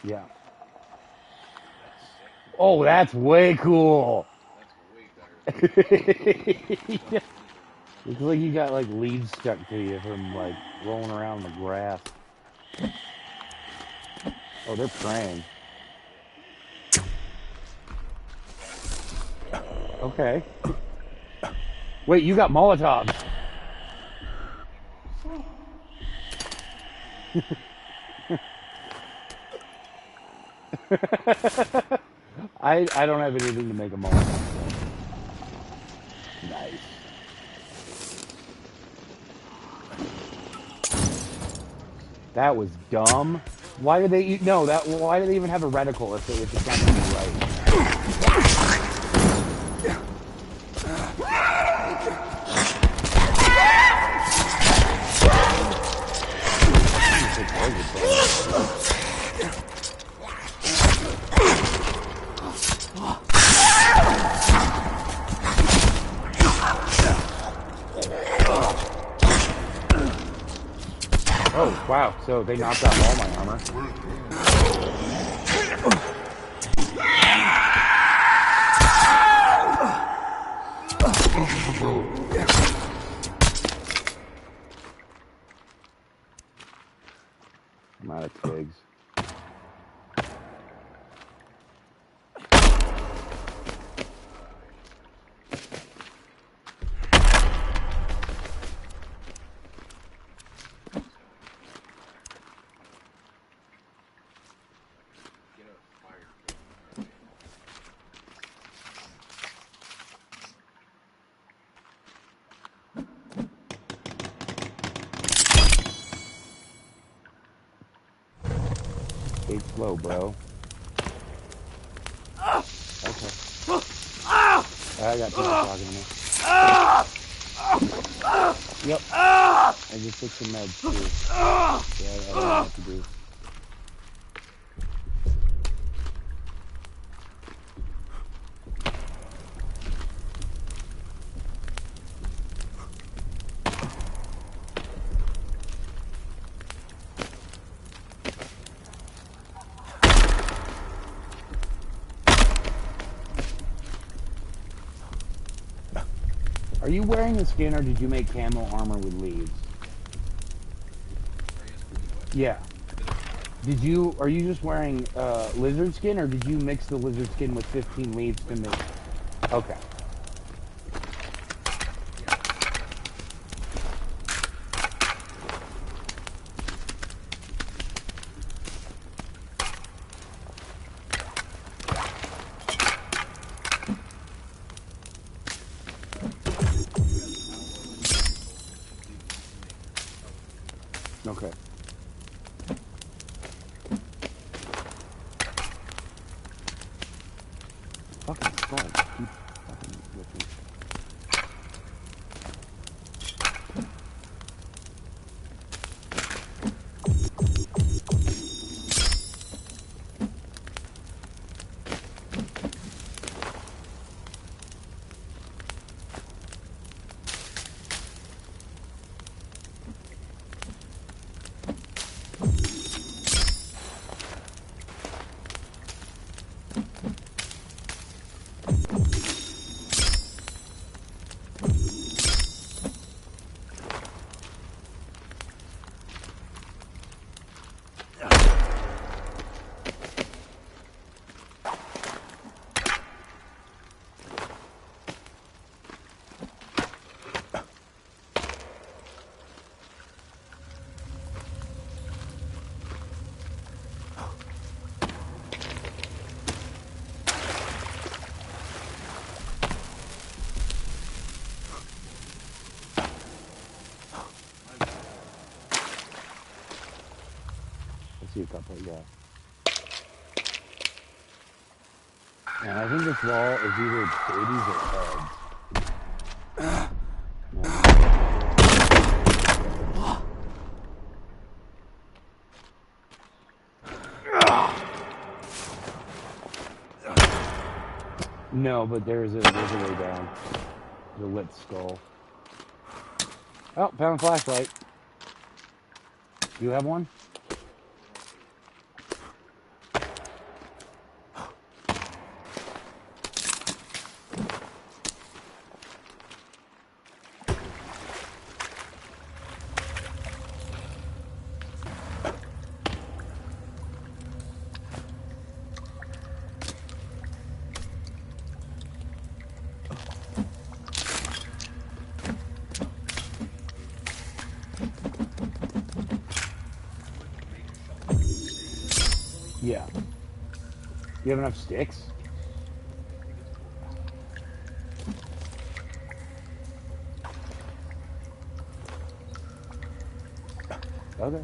Yeah. Oh, that's way cool. That's way better. Looks like you got like leaves stuck to you from like rolling around in the grass. Oh, they're praying. Okay. Wait, you got Molotovs. I don't have anything to make a Molotov. Nice. That was dumb. Why did they no? That why do they even have a reticle if it's not gonna be right? Oh, wow. So they knocked out all my armor. I'm out of twigs. Take slow, bro. Okay. I got people talking to me. Yep. I just took some meds too. Yeah, I don't know what to do. Are you wearing the skin, or did you make camo armor with leaves? Yeah. Are you just wearing lizard skin, or did you mix the lizard skin with 15 leaves to make? Okay. Okay. Fucking skull. Keep fucking with me. I see a couple, yeah. And I think this wall is either babies or heads. No, but there's a way down. The lit skull. Oh, found a flashlight. You have one? Yeah. You have enough sticks? Okay.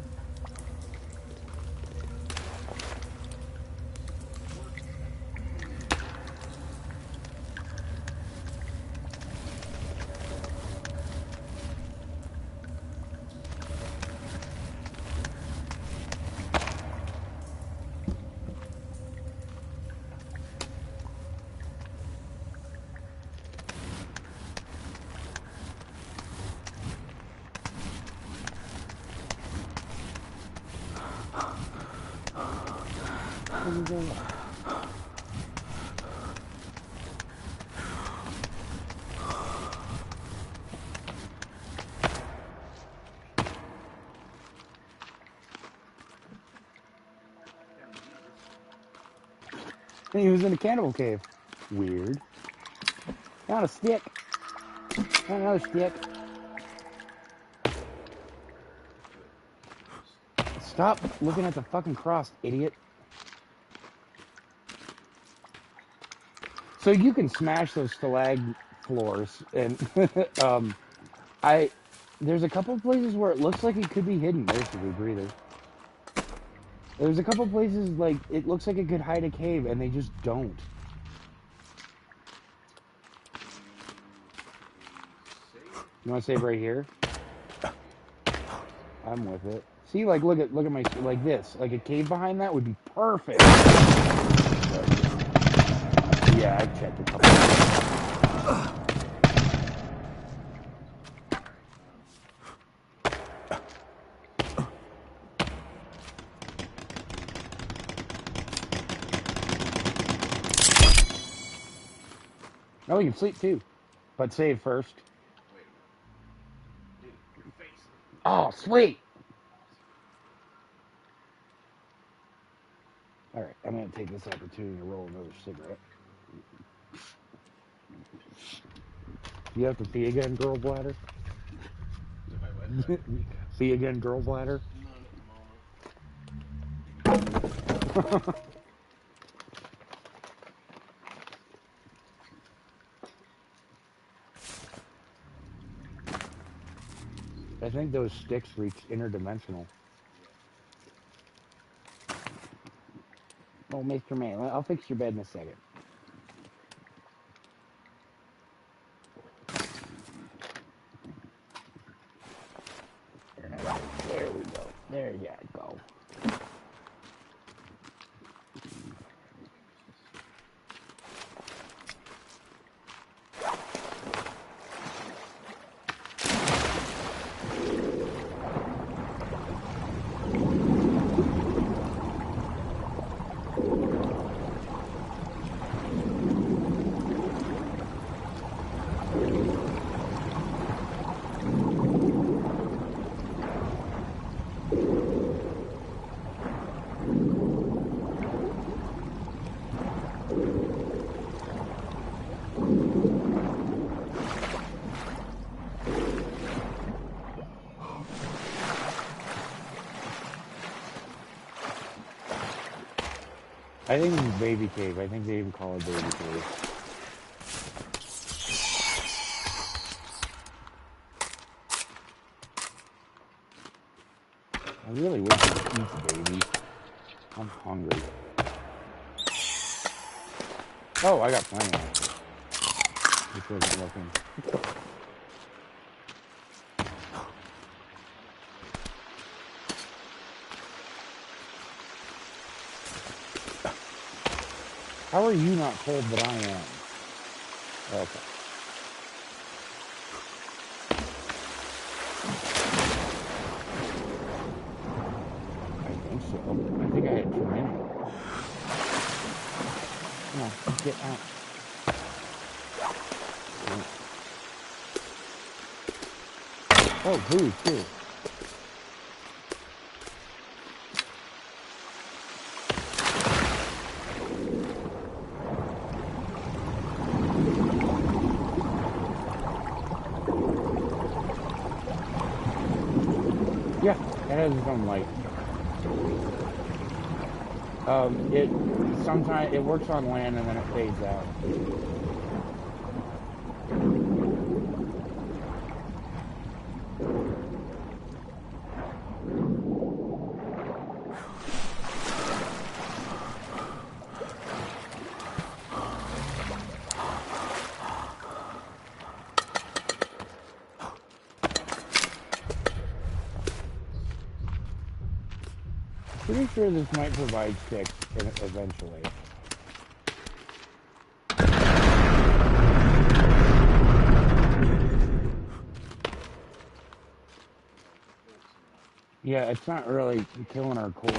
He was in a cannibal cave. Weird. Found a stick. Found another stick. Stop looking at the fucking cross, idiot. So you can smash those stalag floors, and there's a couple places where it looks like it could be hidden. There's the rebreather. There's a couple places like it looks like it could hide a cave, and they just don't. You want to save right here? I'm with it. See, like look at my like this, like a cave behind that would be perfect. Yeah, I checked a couple. Oh, you can sleep too, but save first. Oh, sweet. All right, I'm going to take this opportunity to roll another cigarette. You have to pee again, girl bladder? Do I what? Pee again, girl bladder? None at the moment. I think those sticks reach interdimensional. Oh, Mr. Man, I'll fix your bed in a second. There we go. There you go. I think it's baby cave. I think they even call it baby cave. I really wish it eats baby. I'm hungry. Oh, I got plenty actually. Just wasn't looking. How are you not cold, but I am? Okay. I think so. I think I had too many. Come on, get out. Oh, booze too. Yeah, it has its own light. It sometimes it works on land and then it fades out. Pretty sure this might provide sticks eventually. Yeah, it's not really killing our cores.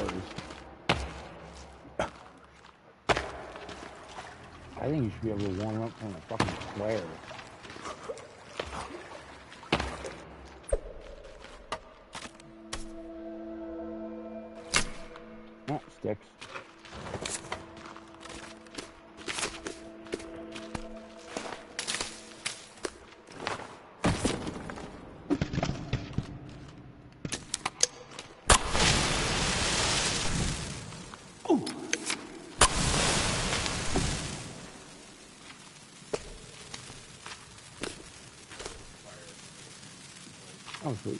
I think you should be able to warm up from a fucking flare. Oh, sticks. Oh, sweet.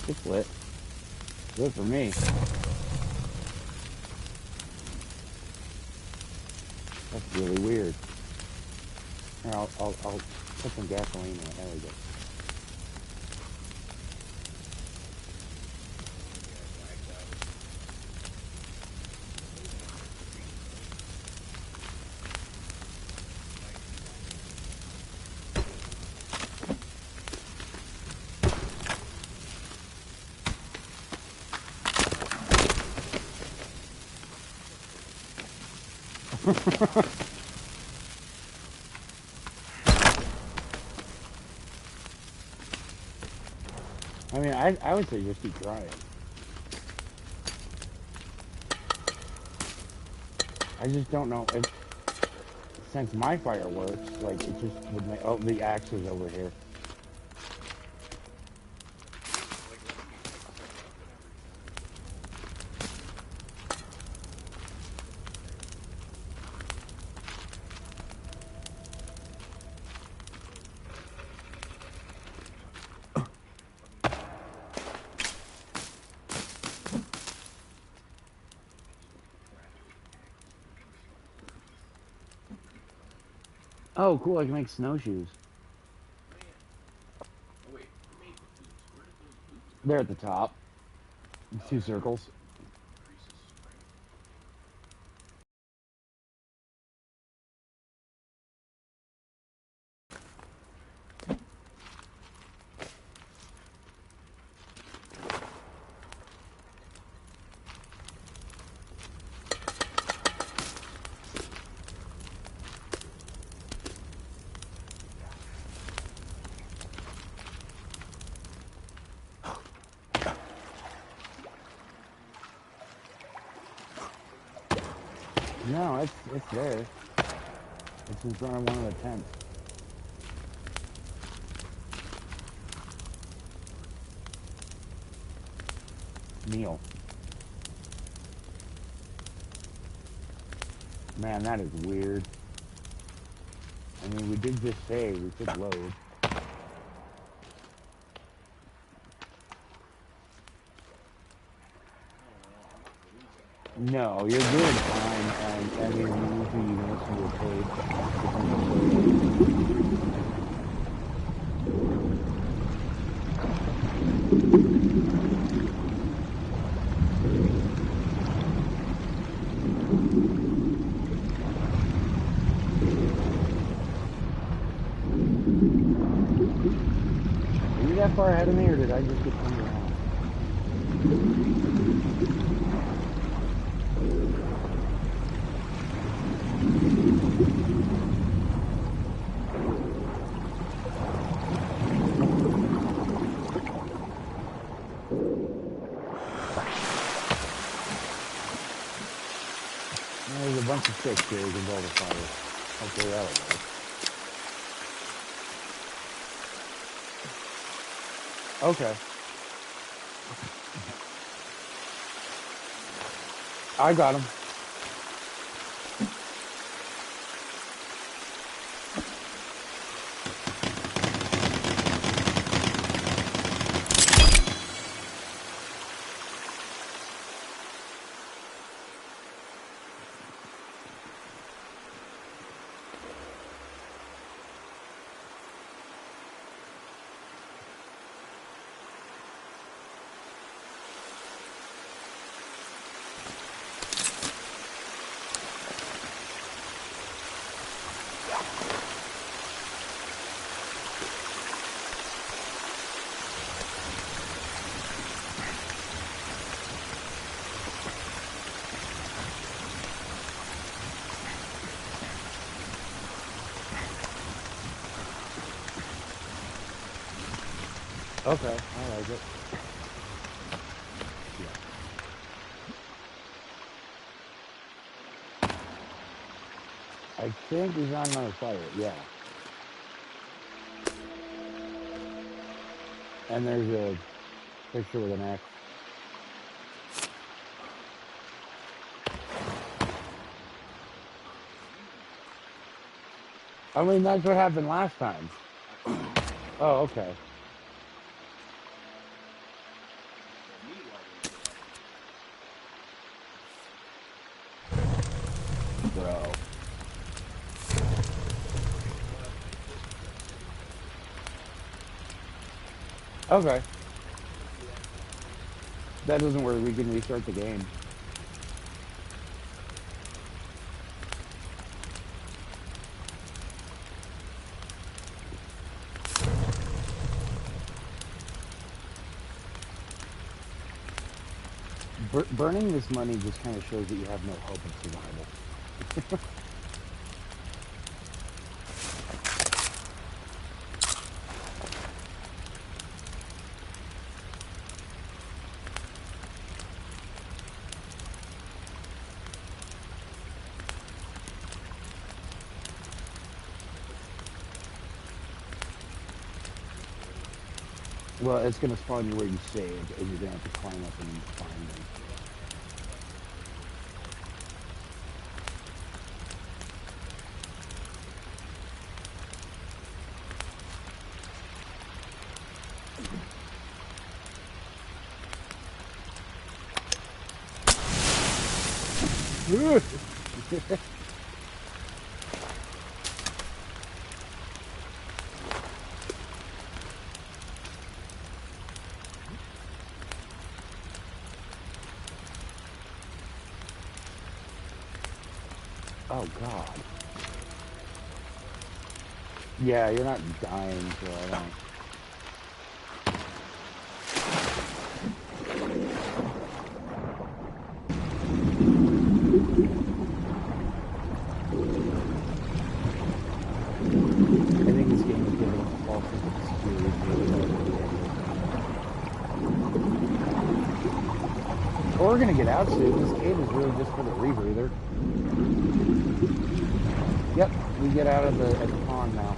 It's lit. Good for me. That's really weird. Here, I'll put some gasoline in it. There we go. I mean, I would say just keep trying. I just don't know if, since my fire works, like, it just would make, oh, the axe is over here. Oh, cool, I can make snowshoes. Wait, who made the boots? Where did those boots They're at the top. 2 circles. creases spring? No, it's there. It's in front of one of the tents. Neil. Man, that is weird. I mean, we did just say we could load. No, you're doing fine, and you're usually you listen to a tape. Are you that far ahead of me, or did I just get turned around? There's a bunch of sticks here we can build a fire. Hopefully that'll work. Okay. I got him. Okay, I like it. I think he's on another fire, yeah. And there's a picture with an axe. I mean, that's what happened last time. Oh, okay. Bro. Okay. That doesn't work. We can restart the game. Burning this money just kind of shows that you have no hope of survival. Well, it's going to spawn you where you saved, and you're going to have to climb up and find them. Oh, God. Yeah, you're not dying, so I don't... I think this game is giving us a false sense of security. Or we're going to get out soon. This cave is really just for the rebreather. Yep, we get out of at the pond now.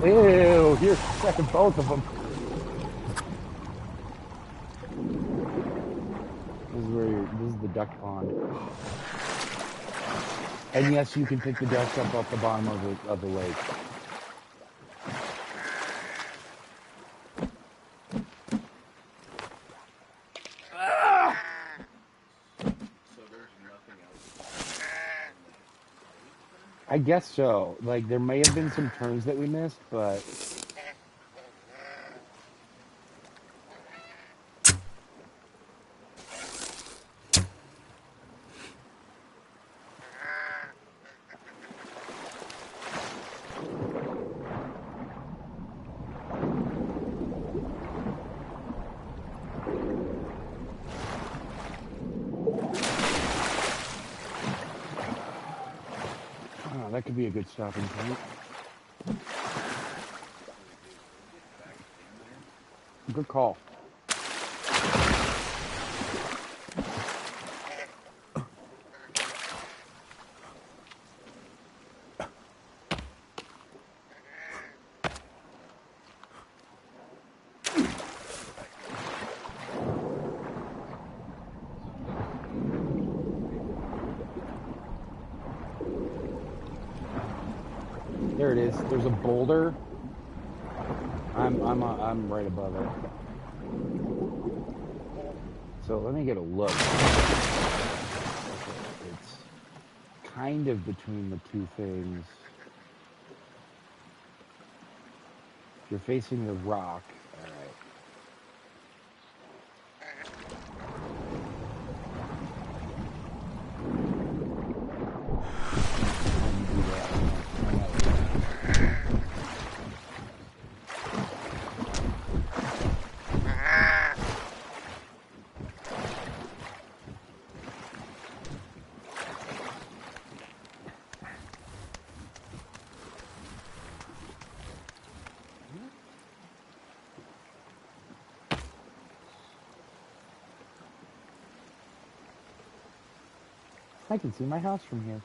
Ew, you're second both of them. This is the duck pond. And yes, you can pick the ducks up off the bottom of the lake. So there's nothing else. I guess so. Like, there may have been some turns that we missed, but... Oh, that could be a good stopping point. Good call. There it is. There's a boulder. I'm right above it. So let me get a look. It's kind of between the two things. You're facing the rock. All right. I can see my house from here.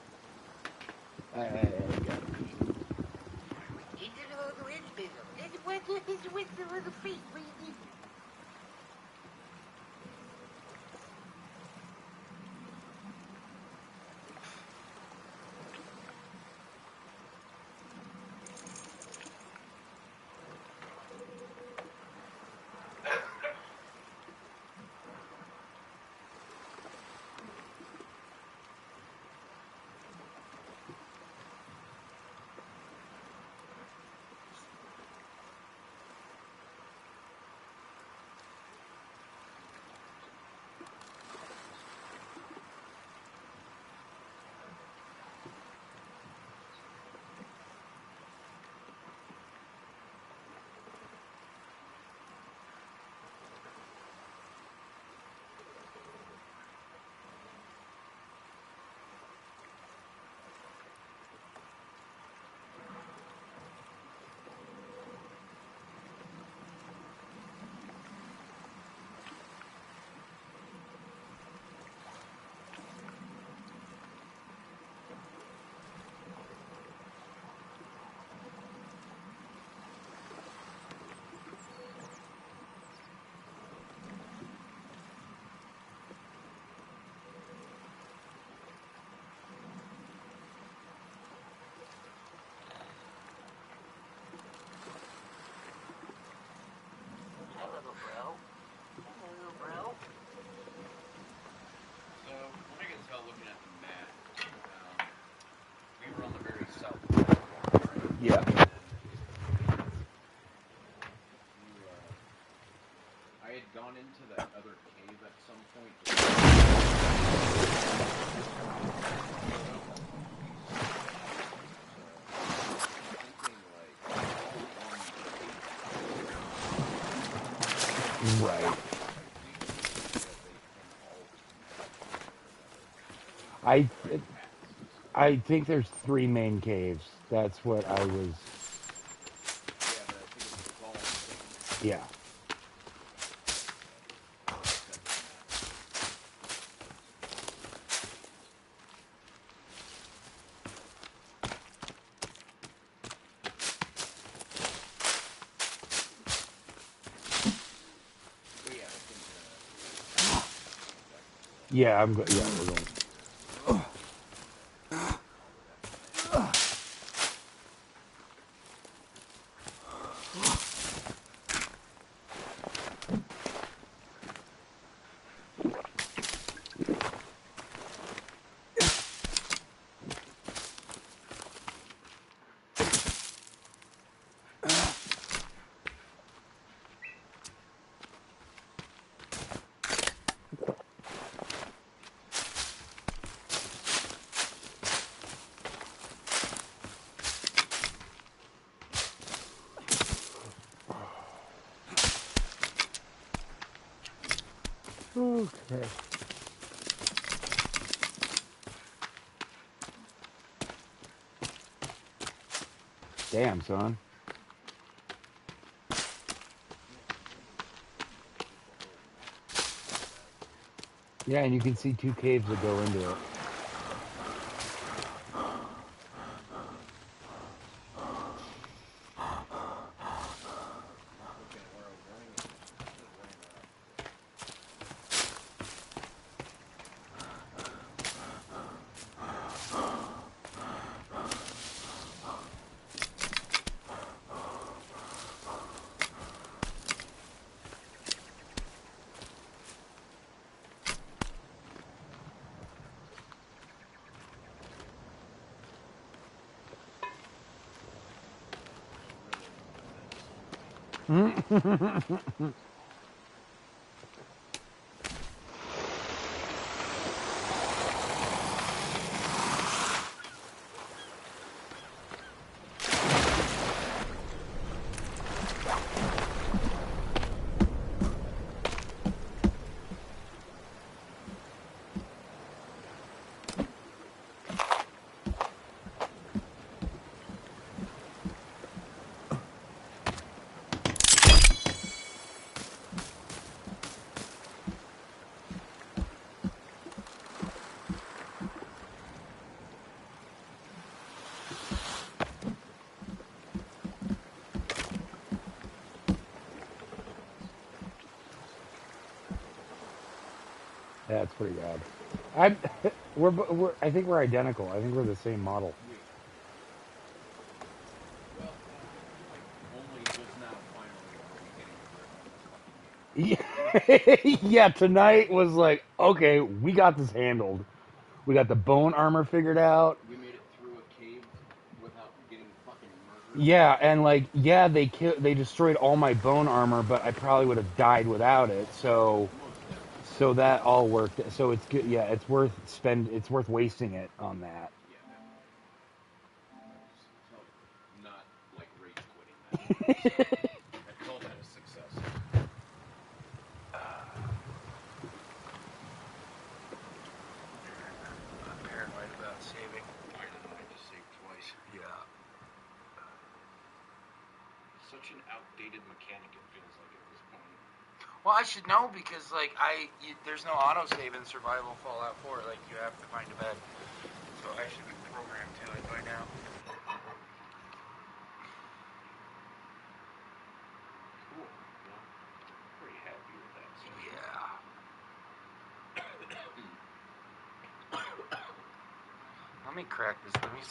Yeah. I had gone into that other cave at some point. Right. I think there's 3 main caves. That's what I was. Yeah. Yeah, I'm good. Yeah, we're going. Okay. Damn, son. Yeah, and you can see 2 caves that go into it. That's pretty rad. I I think we're identical. I think we're the same model. Yeah, yeah. Tonight was like, okay, we got this handled. We got the bone armor figured out. We made it through a cave without getting fucking murdered. Yeah, and like, yeah, they destroyed all my bone armor, but I probably would have died without it. So that all worked. So it's good. Yeah, it's worth wasting it on that. Not like rage quitting that. I call that a success. I'm paranoid about saving. I know, I just saved twice. Yeah. Such an outdated mechanic it feels like at this point. Well, I should know because like there's no autosave in Survival Fallout 4. Like you have to find a bed, so I should be programmed to it by now. Cool. Well, pretty happy with that. So. Yeah. Let me crack this. Let me see.